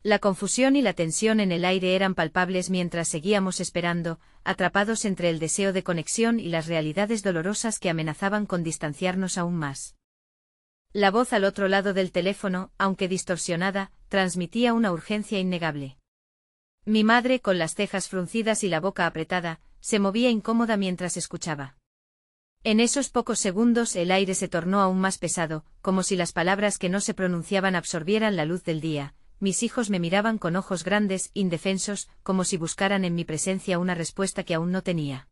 S1: La confusión y la tensión en el aire eran palpables mientras seguíamos esperando, atrapados entre el deseo de conexión y las realidades dolorosas que amenazaban con distanciarnos aún más. La voz al otro lado del teléfono, aunque distorsionada, transmitía una urgencia innegable. Mi madre, con las cejas fruncidas y la boca apretada, se movía incómoda mientras escuchaba. En esos pocos segundos el aire se tornó aún más pesado, como si las palabras que no se pronunciaban absorbieran la luz del día. Mis hijos me miraban con ojos grandes, indefensos, como si buscaran en mi presencia una respuesta que aún no tenía.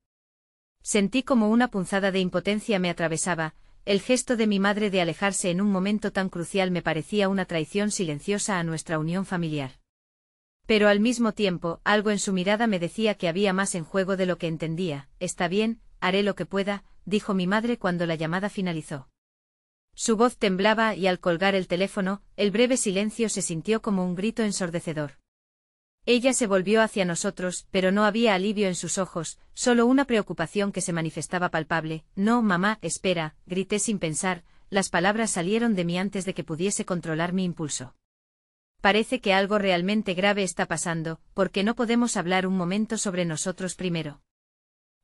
S1: Sentí como una punzada de impotencia me atravesaba, el gesto de mi madre de alejarse en un momento tan crucial me parecía una traición silenciosa a nuestra unión familiar. Pero al mismo tiempo, algo en su mirada me decía que había más en juego de lo que entendía. Está bien, haré lo que pueda, dijo mi madre cuando la llamada finalizó. Su voz temblaba y al colgar el teléfono, el breve silencio se sintió como un grito ensordecedor. Ella se volvió hacia nosotros, pero no había alivio en sus ojos, solo una preocupación que se manifestaba palpable. No, mamá, espera, grité sin pensar, las palabras salieron de mí antes de que pudiese controlar mi impulso. Parece que algo realmente grave está pasando, porque no podemos hablar un momento sobre nosotros primero.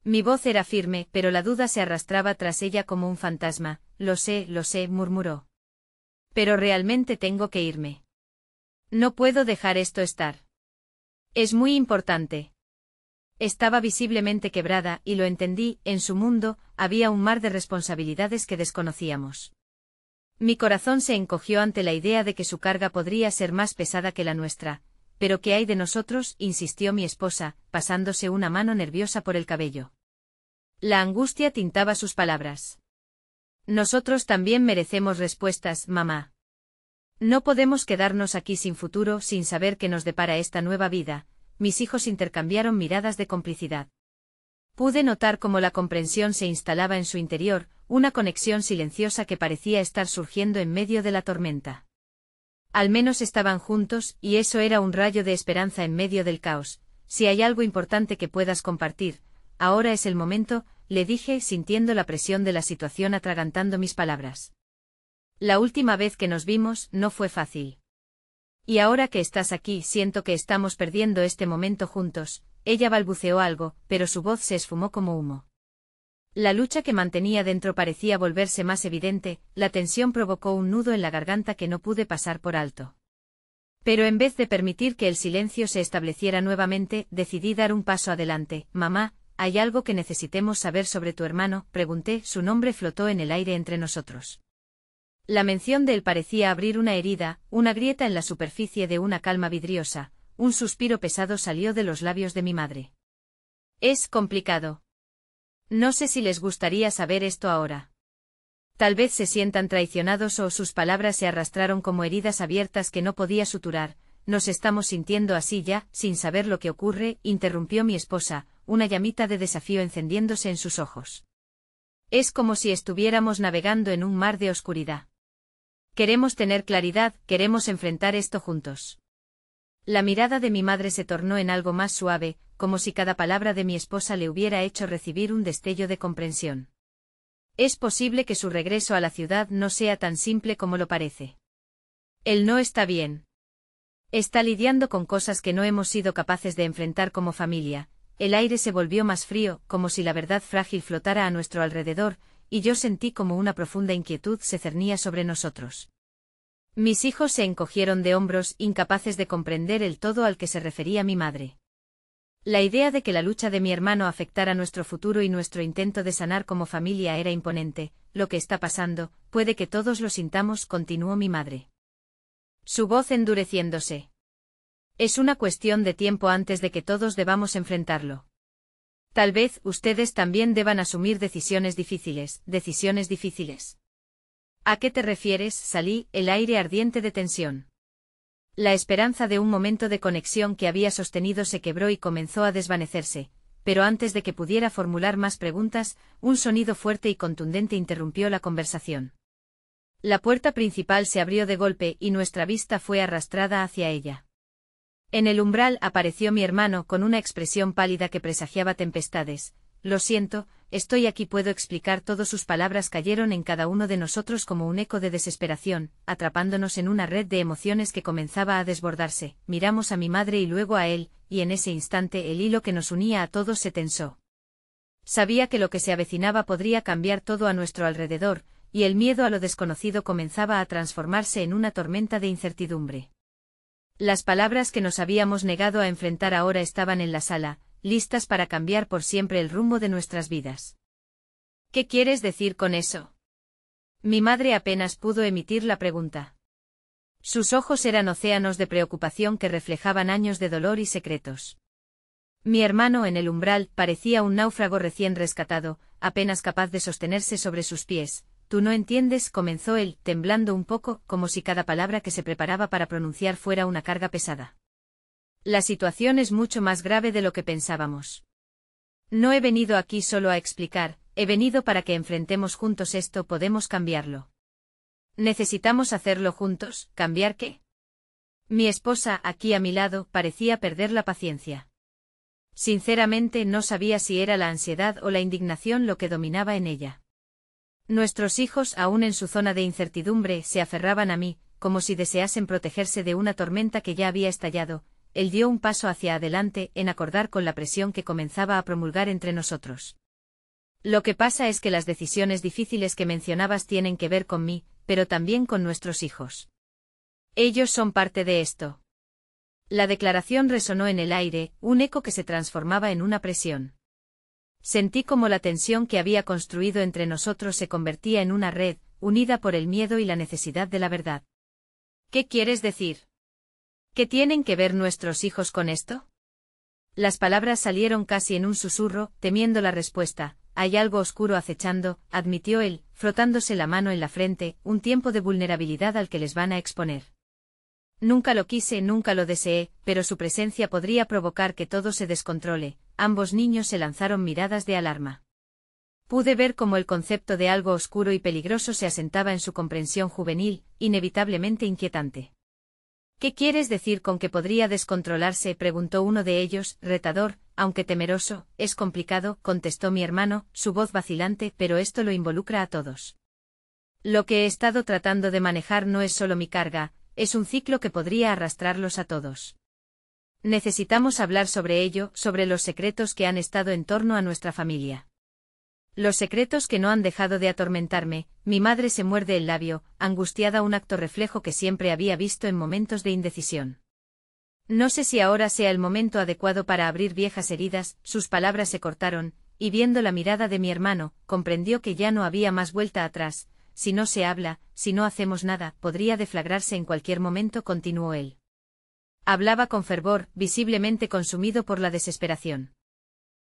S1: Mi voz era firme, pero la duda se arrastraba tras ella como un fantasma. Lo sé, murmuró. Pero realmente tengo que irme. No puedo dejar esto estar. Es muy importante. Estaba visiblemente quebrada, y lo entendí, en su mundo, había un mar de responsabilidades que desconocíamos. Mi corazón se encogió ante la idea de que su carga podría ser más pesada que la nuestra. ¿Pero qué hay de nosotros?, insistió mi esposa, pasándose una mano nerviosa por el cabello. La angustia tintaba sus palabras. Nosotros también merecemos respuestas, mamá. No podemos quedarnos aquí sin futuro, sin saber qué nos depara esta nueva vida. Mis hijos intercambiaron miradas de complicidad. Pude notar cómo la comprensión se instalaba en su interior, una conexión silenciosa que parecía estar surgiendo en medio de la tormenta. Al menos estaban juntos, y eso era un rayo de esperanza en medio del caos. Si hay algo importante que puedas compartir, ahora es el momento, le dije, sintiendo la presión de la situación atragantando mis palabras. La última vez que nos vimos no fue fácil. Y ahora que estás aquí siento que estamos perdiendo este momento juntos. Ella balbuceó algo, pero su voz se esfumó como humo. La lucha que mantenía dentro parecía volverse más evidente, la tensión provocó un nudo en la garganta que no pude pasar por alto. Pero en vez de permitir que el silencio se estableciera nuevamente, decidí dar un paso adelante. Mamá, ¿hay algo que necesitemos saber sobre tu hermano?, pregunté, su nombre flotó en el aire entre nosotros. La mención de él parecía abrir una herida, una grieta en la superficie de una calma vidriosa. Un suspiro pesado salió de los labios de mi madre. Es complicado. No sé si les gustaría saber esto ahora. Tal vez se sientan traicionados o sus palabras se arrastraron como heridas abiertas que no podía suturar. Nos estamos sintiendo así ya, sin saber lo que ocurre, interrumpió mi esposa, una llamita de desafío encendiéndose en sus ojos. Es como si estuviéramos navegando en un mar de oscuridad. Queremos tener claridad, queremos enfrentar esto juntos. La mirada de mi madre se tornó en algo más suave, como si cada palabra de mi esposa le hubiera hecho recibir un destello de comprensión. Es posible que su regreso a la ciudad no sea tan simple como lo parece. Él no está bien. Está lidiando con cosas que no hemos sido capaces de enfrentar como familia. El aire se volvió más frío, como si la verdad frágil flotara a nuestro alrededor, y yo sentí como una profunda inquietud se cernía sobre nosotros. Mis hijos se encogieron de hombros, incapaces de comprender el todo al que se refería mi madre. La idea de que la lucha de mi hermano afectara nuestro futuro y nuestro intento de sanar como familia era imponente. Lo que está pasando, puede que todos lo sintamos, continuó mi madre. Su voz endureciéndose. Es una cuestión de tiempo antes de que todos debamos enfrentarlo. Tal vez ustedes también deban asumir decisiones difíciles, decisiones difíciles. ¿A qué te refieres? Salí, el aire ardiente de tensión. La esperanza de un momento de conexión que había sostenido se quebró y comenzó a desvanecerse, pero antes de que pudiera formular más preguntas, un sonido fuerte y contundente interrumpió la conversación. La puerta principal se abrió de golpe y nuestra vista fue arrastrada hacia ella. En el umbral apareció mi hermano con una expresión pálida que presagiaba tempestades. Lo siento, estoy aquí, puedo explicar todo. Sus palabras cayeron en cada uno de nosotros como un eco de desesperación, atrapándonos en una red de emociones que comenzaba a desbordarse. Miramos a mi madre y luego a él, y en ese instante el hilo que nos unía a todos se tensó. Sabía que lo que se avecinaba podría cambiar todo a nuestro alrededor, y el miedo a lo desconocido comenzaba a transformarse en una tormenta de incertidumbre. Las palabras que nos habíamos negado a enfrentar ahora estaban en la sala, listas para cambiar por siempre el rumbo de nuestras vidas. ¿Qué quieres decir con eso? Mi madre apenas pudo emitir la pregunta. Sus ojos eran océanos de preocupación que reflejaban años de dolor y secretos. Mi hermano en el umbral parecía un náufrago recién rescatado, apenas capaz de sostenerse sobre sus pies. Tú no entiendes, comenzó él, temblando un poco, como si cada palabra que se preparaba para pronunciar fuera una carga pesada. La situación es mucho más grave de lo que pensábamos. No he venido aquí solo a explicar, he venido para que enfrentemos juntos esto. Podemos cambiarlo. Necesitamos hacerlo juntos. ¿Cambiar qué? Mi esposa, aquí a mi lado, parecía perder la paciencia. Sinceramente no sabía si era la ansiedad o la indignación lo que dominaba en ella. Nuestros hijos, aún en su zona de incertidumbre, se aferraban a mí, como si deseasen protegerse de una tormenta que ya había estallado. Él dio un paso hacia adelante, en acordar con la presión que comenzaba a promulgar entre nosotros. Lo que pasa es que las decisiones difíciles que mencionabas tienen que ver con mí, pero también con nuestros hijos. Ellos son parte de esto. La declaración resonó en el aire, un eco que se transformaba en una presión. Sentí como la tensión que había construido entre nosotros se convertía en una red, unida por el miedo y la necesidad de la verdad. ¿Qué quieres decir? ¿Qué tienen que ver nuestros hijos con esto? Las palabras salieron casi en un susurro, temiendo la respuesta. Hay algo oscuro acechando, admitió él, frotándose la mano en la frente, un tiempo de vulnerabilidad al que les van a exponer. Nunca lo quise, nunca lo deseé, pero su presencia podría provocar que todo se descontrole. Ambos niños se lanzaron miradas de alarma. Pude ver cómo el concepto de algo oscuro y peligroso se asentaba en su comprensión juvenil, inevitablemente inquietante. ¿Qué quieres decir con que podría descontrolarse?, preguntó uno de ellos, retador, aunque temeroso. Es complicado, contestó mi hermano, su voz vacilante, pero esto lo involucra a todos. Lo que he estado tratando de manejar no es solo mi carga, es un ciclo que podría arrastrarlos a todos. Necesitamos hablar sobre ello, sobre los secretos que han estado en torno a nuestra familia. Los secretos que no han dejado de atormentarme. Mi madre se muerde el labio, angustiada, un acto reflejo que siempre había visto en momentos de indecisión. No sé si ahora sea el momento adecuado para abrir viejas heridas. Sus palabras se cortaron, y viendo la mirada de mi hermano, comprendió que ya no había más vuelta atrás. Si no se habla, si no hacemos nada, podría deflagrarse en cualquier momento, continuó él. Hablaba con fervor, visiblemente consumido por la desesperación.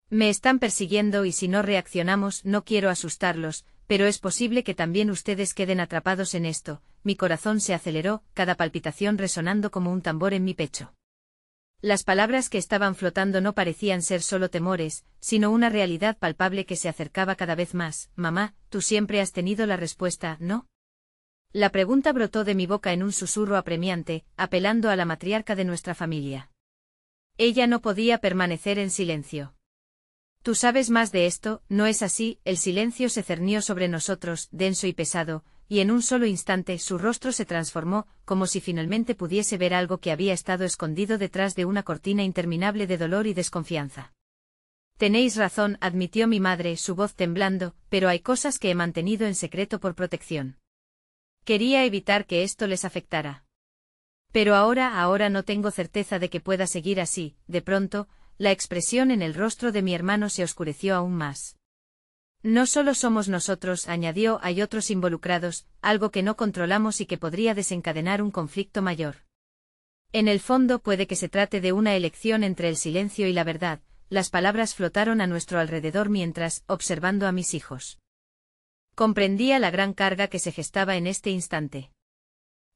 S1: Me están persiguiendo y si no reaccionamos, no quiero asustarlos, pero es posible que también ustedes queden atrapados en esto. Mi corazón se aceleró, cada palpitación resonando como un tambor en mi pecho. Las palabras que estaban flotando no parecían ser solo temores, sino una realidad palpable que se acercaba cada vez más. Mamá, tú siempre has tenido la respuesta, ¿no? La pregunta brotó de mi boca en un susurro apremiante, apelando a la matriarca de nuestra familia. Ella no podía permanecer en silencio. Tú sabes más de esto, ¿no es así? El silencio se cernió sobre nosotros, denso y pesado, y en un solo instante su rostro se transformó, como si finalmente pudiese ver algo que había estado escondido detrás de una cortina interminable de dolor y desconfianza. Tenéis razón, admitió mi madre, su voz temblando, pero hay cosas que he mantenido en secreto por protección. Quería evitar que esto les afectara. Pero ahora no tengo certeza de que pueda seguir así. De pronto, la expresión en el rostro de mi hermano se oscureció aún más. No solo somos nosotros, añadió, hay otros involucrados, algo que no controlamos y que podría desencadenar un conflicto mayor. En el fondo puede que se trate de una elección entre el silencio y la verdad. Las palabras flotaron a nuestro alrededor mientras, observando a mis hijos. Comprendía la gran carga que se gestaba en este instante.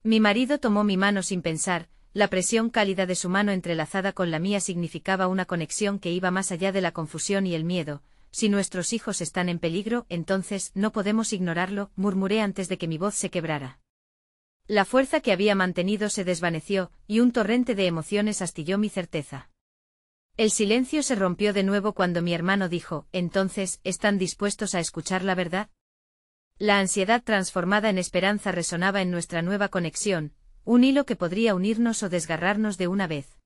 S1: Mi marido tomó mi mano sin pensar. La presión cálida de su mano entrelazada con la mía significaba una conexión que iba más allá de la confusión y el miedo. Si nuestros hijos están en peligro, entonces no podemos ignorarlo, murmuré antes de que mi voz se quebrara. La fuerza que había mantenido se desvaneció, y un torrente de emociones astilló mi certeza. El silencio se rompió de nuevo cuando mi hermano dijo, entonces, ¿están dispuestos a escuchar la verdad? La ansiedad transformada en esperanza resonaba en nuestra nueva conexión, un hilo que podría unirnos o desgarrarnos de una vez.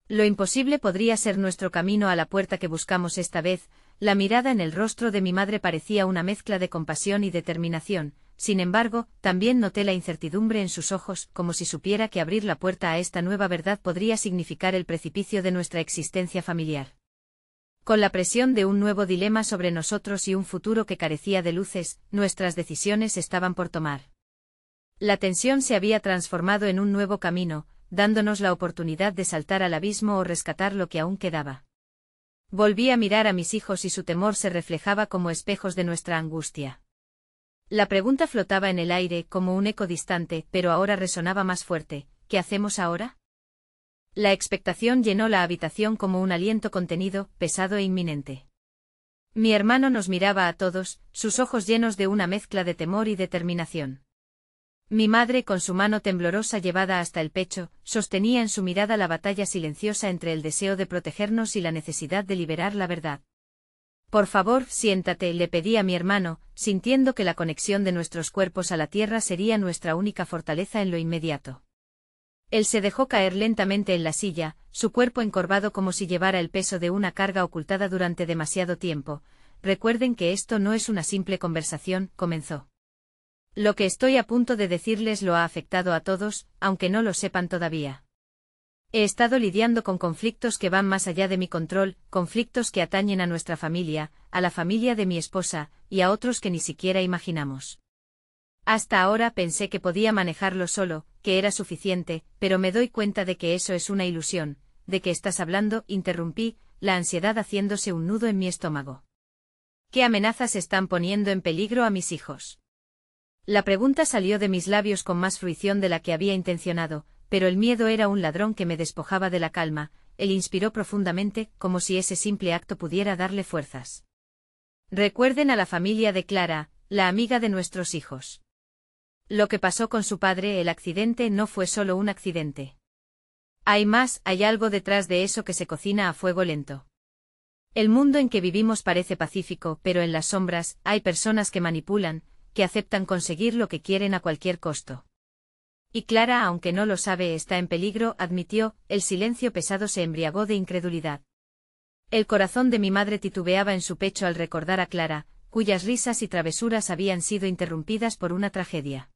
S1: Lo imposible podría ser nuestro camino a la puerta que buscamos esta vez. La mirada en el rostro de mi madre parecía una mezcla de compasión y determinación, sin embargo, también noté la incertidumbre en sus ojos, como si supiera que abrir la puerta a esta nueva verdad podría significar el precipicio de nuestra existencia familiar. Con la presión de un nuevo dilema sobre nosotros y un futuro que carecía de luces, nuestras decisiones estaban por tomar. La tensión se había transformado en un nuevo camino, dándonos la oportunidad de saltar al abismo o rescatar lo que aún quedaba. Volví a mirar a mis hijos y su temor se reflejaba como espejos de nuestra angustia. La pregunta flotaba en el aire como un eco distante, pero ahora resonaba más fuerte. ¿Qué hacemos ahora? La expectación llenó la habitación como un aliento contenido, pesado e inminente. Mi hermano nos miraba a todos, sus ojos llenos de una mezcla de temor y determinación. Mi madre, con su mano temblorosa llevada hasta el pecho, sostenía en su mirada la batalla silenciosa entre el deseo de protegernos y la necesidad de liberar la verdad. Por favor, siéntate, le pedí a mi hermano, sintiendo que la conexión de nuestros cuerpos a la tierra sería nuestra única fortaleza en lo inmediato. Él se dejó caer lentamente en la silla, su cuerpo encorvado como si llevara el peso de una carga ocultada durante demasiado tiempo. Recuerden que esto no es una simple conversación, comenzó. Lo que estoy a punto de decirles lo ha afectado a todos, aunque no lo sepan todavía. He estado lidiando con conflictos que van más allá de mi control, conflictos que atañen a nuestra familia, a la familia de mi esposa, y a otros que ni siquiera imaginamos. Hasta ahora pensé que podía manejarlo solo, que era suficiente, pero me doy cuenta de que eso es una ilusión. ¿De qué estás hablando?, interrumpí, la ansiedad haciéndose un nudo en mi estómago. ¿Qué amenazas están poniendo en peligro a mis hijos? La pregunta salió de mis labios con más fruición de la que había intencionado, pero el miedo era un ladrón que me despojaba de la calma. Él inspiró profundamente, como si ese simple acto pudiera darle fuerzas. Recuerden a la familia de Clara, la amiga de nuestros hijos. Lo que pasó con su padre, el accidente, no fue solo un accidente. Hay más, hay algo detrás de eso que se cocina a fuego lento. El mundo en que vivimos parece pacífico, pero en las sombras, hay personas que manipulan, que aceptan conseguir lo que quieren a cualquier costo. Y Clara, aunque no lo sabe, está en peligro, admitió. El silencio pesado se embriagó de incredulidad. El corazón de mi madre titubeaba en su pecho al recordar a Clara, cuyas risas y travesuras habían sido interrumpidas por una tragedia.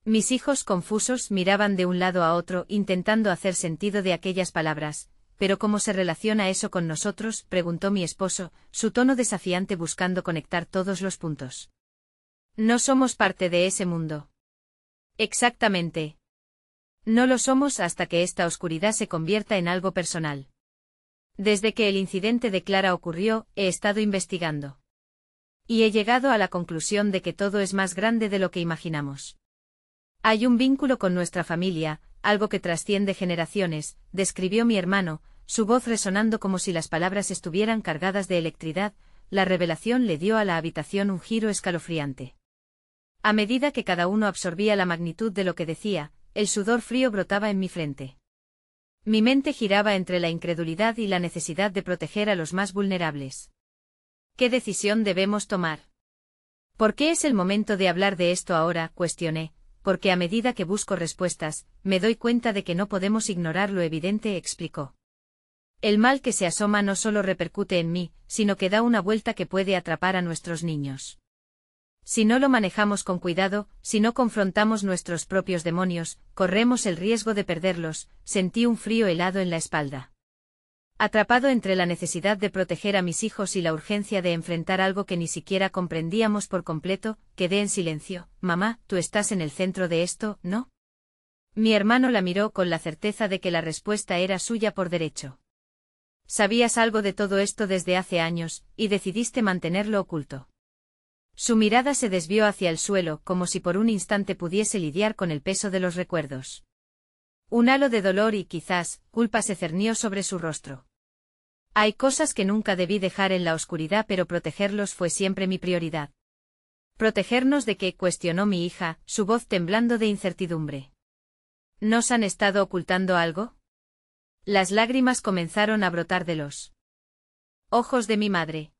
S1: Mis hijos confusos miraban de un lado a otro intentando hacer sentido de aquellas palabras. ¿Pero cómo se relaciona eso con nosotros?, preguntó mi esposo, su tono desafiante buscando conectar todos los puntos. No somos parte de ese mundo. Exactamente. No lo somos hasta que esta oscuridad se convierta en algo personal. Desde que el incidente de Clara ocurrió, he estado investigando. Y he llegado a la conclusión de que todo es más grande de lo que imaginamos. Hay un vínculo con nuestra familia, algo que trasciende generaciones, describió mi hermano, su voz resonando como si las palabras estuvieran cargadas de electricidad. La revelación le dio a la habitación un giro escalofriante. A medida que cada uno absorbía la magnitud de lo que decía, el sudor frío brotaba en mi frente. Mi mente giraba entre la incredulidad y la necesidad de proteger a los más vulnerables. ¿Qué decisión debemos tomar? ¿Por qué es el momento de hablar de esto ahora?, cuestioné, porque a medida que busco respuestas, me doy cuenta de que no podemos ignorar lo evidente, explicó. El mal que se asoma no solo repercute en mí, sino que da una vuelta que puede atrapar a nuestros niños. Si no lo manejamos con cuidado, si no confrontamos nuestros propios demonios, corremos el riesgo de perderlos. Sentí un frío helado en la espalda. Atrapado entre la necesidad de proteger a mis hijos y la urgencia de enfrentar algo que ni siquiera comprendíamos por completo, quedé en silencio. Mamá, tú estás en el centro de esto, ¿no? Mi hermano la miró con la certeza de que la respuesta era suya por derecho. Sabías algo de todo esto desde hace años, y decidiste mantenerlo oculto. Su mirada se desvió hacia el suelo, como si por un instante pudiese lidiar con el peso de los recuerdos. Un halo de dolor y, quizás, culpa se cernió sobre su rostro. Hay cosas que nunca debí dejar en la oscuridad, pero protegerlos fue siempre mi prioridad. ¿Protegernos de qué?, cuestionó mi hija, su voz temblando de incertidumbre. ¿Nos han estado ocultando algo? Las lágrimas comenzaron a brotar de los ojos de mi madre.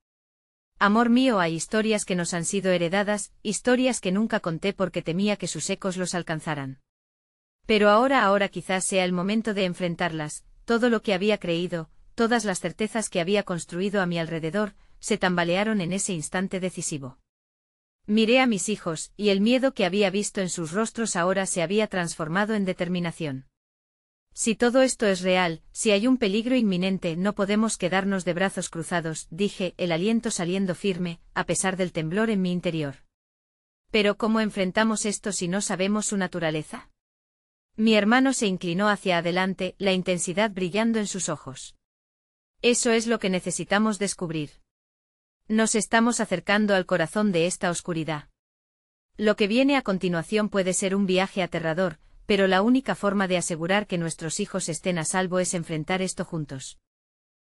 S1: Amor mío, hay historias que nos han sido heredadas, historias que nunca conté porque temía que sus ecos los alcanzaran. Pero ahora quizás sea el momento de enfrentarlas. Todo lo que había creído, todas las certezas que había construido a mi alrededor, se tambalearon en ese instante decisivo. Miré a mis hijos, y el miedo que había visto en sus rostros ahora se había transformado en determinación. Si todo esto es real, si hay un peligro inminente, no podemos quedarnos de brazos cruzados, dije, el aliento saliendo firme, a pesar del temblor en mi interior. Pero ¿cómo enfrentamos esto si no sabemos su naturaleza? Mi hermano se inclinó hacia adelante, la intensidad brillando en sus ojos. Eso es lo que necesitamos descubrir. Nos estamos acercando al corazón de esta oscuridad. Lo que viene a continuación puede ser un viaje aterrador, pero la única forma de asegurar que nuestros hijos estén a salvo es enfrentar esto juntos.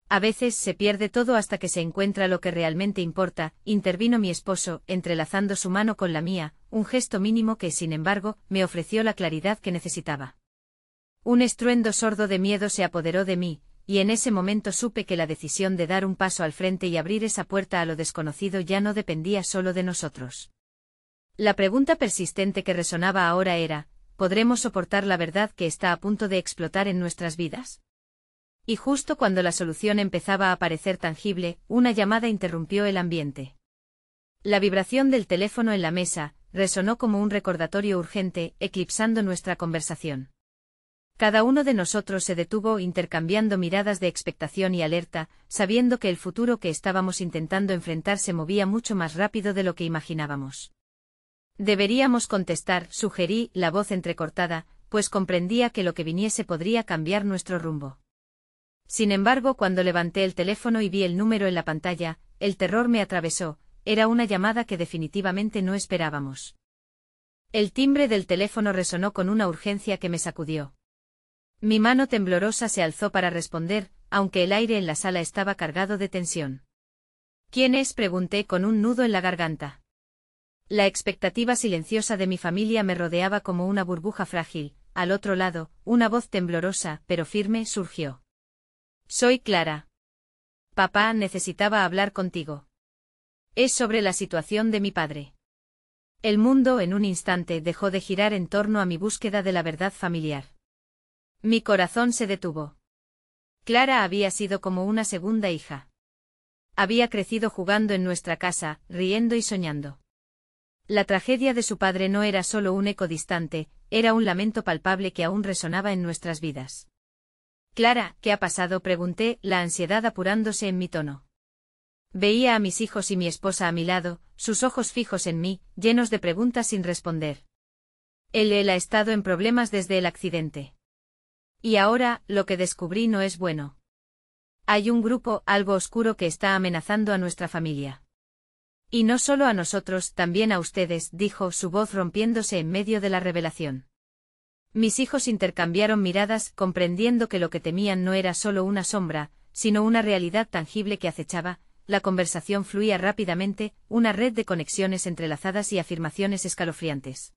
S1: A veces se pierde todo hasta que se encuentra lo que realmente importa, intervino mi esposo, entrelazando su mano con la mía, un gesto mínimo que, sin embargo, me ofreció la claridad que necesitaba. Un estruendo sordo de miedo se apoderó de mí, y en ese momento supe que la decisión de dar un paso al frente y abrir esa puerta a lo desconocido ya no dependía solo de nosotros. La pregunta persistente que resonaba ahora era, ¿podremos soportar la verdad que está a punto de explotar en nuestras vidas? Y justo cuando la solución empezaba a parecer tangible, una llamada interrumpió el ambiente. La vibración del teléfono en la mesa resonó como un recordatorio urgente, eclipsando nuestra conversación. Cada uno de nosotros se detuvo intercambiando miradas de expectación y alerta, sabiendo que el futuro que estábamos intentando enfrentar se movía mucho más rápido de lo que imaginábamos. Deberíamos contestar, sugerí, la voz entrecortada, pues comprendía que lo que viniese podría cambiar nuestro rumbo. Sin embargo, cuando levanté el teléfono y vi el número en la pantalla, el terror me atravesó. Era una llamada que definitivamente no esperábamos. El timbre del teléfono resonó con una urgencia que me sacudió. Mi mano temblorosa se alzó para responder, aunque el aire en la sala estaba cargado de tensión. ¿Quién es?, pregunté con un nudo en la garganta. La expectativa silenciosa de mi familia me rodeaba como una burbuja frágil. Al otro lado, una voz temblorosa, pero firme, surgió. Soy Clara. Papá necesitaba hablar contigo. Es sobre la situación de mi padre. El mundo en un instante dejó de girar en torno a mi búsqueda de la verdad familiar. Mi corazón se detuvo. Clara había sido como una segunda hija. Había crecido jugando en nuestra casa, riendo y soñando. La tragedia de su padre no era solo un eco distante, era un lamento palpable que aún resonaba en nuestras vidas. Clara, ¿qué ha pasado?, pregunté, la ansiedad apurándose en mi tono. Veía a mis hijos y mi esposa a mi lado, sus ojos fijos en mí, llenos de preguntas sin responder. Él ha estado en problemas desde el accidente. Y ahora, lo que descubrí no es bueno. Hay un grupo, algo oscuro que está amenazando a nuestra familia. Y no solo a nosotros, también a ustedes, dijo, su voz rompiéndose en medio de la revelación. Mis hijos intercambiaron miradas, comprendiendo que lo que temían no era solo una sombra, sino una realidad tangible que acechaba. La conversación fluía rápidamente, una red de conexiones entrelazadas y afirmaciones escalofriantes.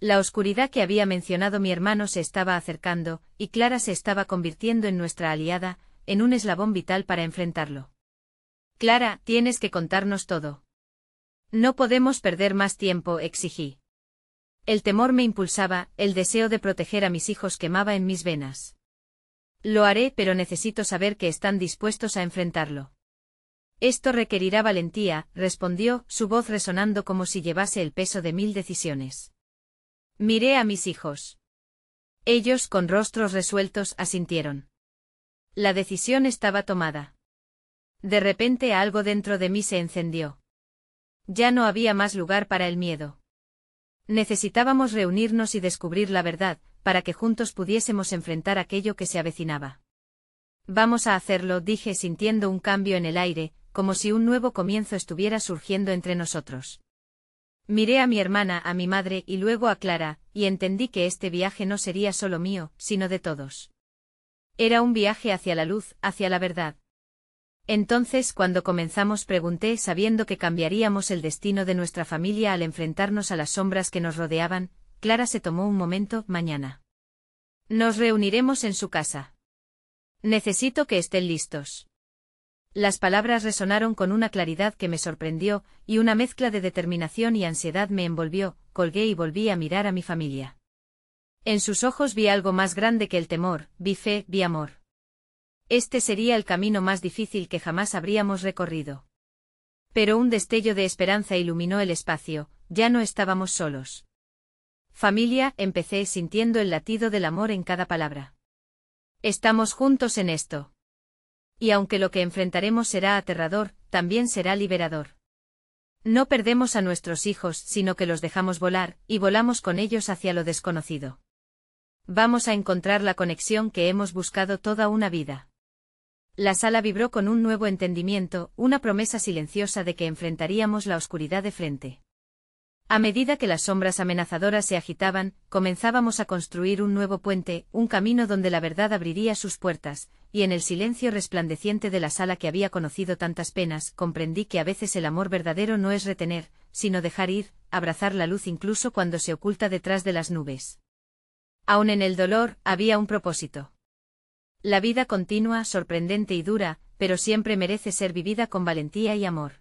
S1: La oscuridad que había mencionado mi hermano se estaba acercando, y Clara se estaba convirtiendo en nuestra aliada, en un eslabón vital para enfrentarlo. Clara, tienes que contarnos todo. No podemos perder más tiempo, exigí. El temor me impulsaba, el deseo de proteger a mis hijos quemaba en mis venas. Lo haré, pero necesito saber que están dispuestos a enfrentarlo. Esto requerirá valentía, respondió, su voz resonando como si llevase el peso de 1000 decisiones. Miré a mis hijos. Ellos, con rostros resueltos, asintieron. La decisión estaba tomada. De repente algo dentro de mí se encendió. Ya no había más lugar para el miedo. Necesitábamos reunirnos y descubrir la verdad, para que juntos pudiésemos enfrentar aquello que se avecinaba. Vamos a hacerlo, dije sintiendo un cambio en el aire, como si un nuevo comienzo estuviera surgiendo entre nosotros. Miré a mi hermana, a mi madre y luego a Clara, y entendí que este viaje no sería solo mío, sino de todos. Era un viaje hacia la luz, hacia la verdad. Entonces, cuando comenzamos, pregunté, sabiendo que cambiaríamos el destino de nuestra familia al enfrentarnos a las sombras que nos rodeaban. Clara se tomó un momento. Mañana nos reuniremos en su casa. Necesito que estén listos. Las palabras resonaron con una claridad que me sorprendió, y una mezcla de determinación y ansiedad me envolvió. Colgué y volví a mirar a mi familia. En sus ojos vi algo más grande que el temor, vi fe, vi amor. Este sería el camino más difícil que jamás habríamos recorrido. Pero un destello de esperanza iluminó el espacio, ya no estábamos solos. Familia, empecé sintiendo el latido del amor en cada palabra. Estamos juntos en esto. Y aunque lo que enfrentaremos será aterrador, también será liberador. No perdemos a nuestros hijos, sino que los dejamos volar, y volamos con ellos hacia lo desconocido. Vamos a encontrar la conexión que hemos buscado toda una vida. La sala vibró con un nuevo entendimiento, una promesa silenciosa de que enfrentaríamos la oscuridad de frente. A medida que las sombras amenazadoras se agitaban, comenzábamos a construir un nuevo puente, un camino donde la verdad abriría sus puertas, y en el silencio resplandeciente de la sala que había conocido tantas penas, comprendí que a veces el amor verdadero no es retener, sino dejar ir, abrazar la luz incluso cuando se oculta detrás de las nubes. Aun en el dolor, había un propósito. La vida continua, sorprendente y dura, pero siempre merece ser vivida con valentía y amor.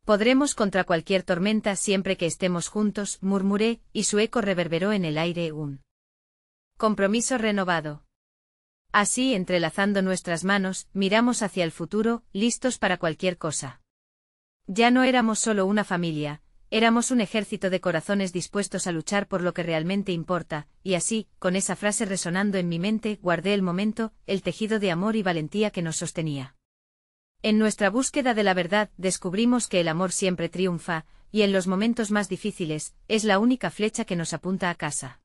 S1: Podremos contra cualquier tormenta siempre que estemos juntos, murmuré, y su eco reverberó en el aire un compromiso renovado. Así, entrelazando nuestras manos, miramos hacia el futuro, listos para cualquier cosa. Ya no éramos solo una familia, éramos un ejército de corazones dispuestos a luchar por lo que realmente importa, y así, con esa frase resonando en mi mente, guardé el momento, el tejido de amor y valentía que nos sostenía. En nuestra búsqueda de la verdad, descubrimos que el amor siempre triunfa, y en los momentos más difíciles, es la única flecha que nos apunta a casa.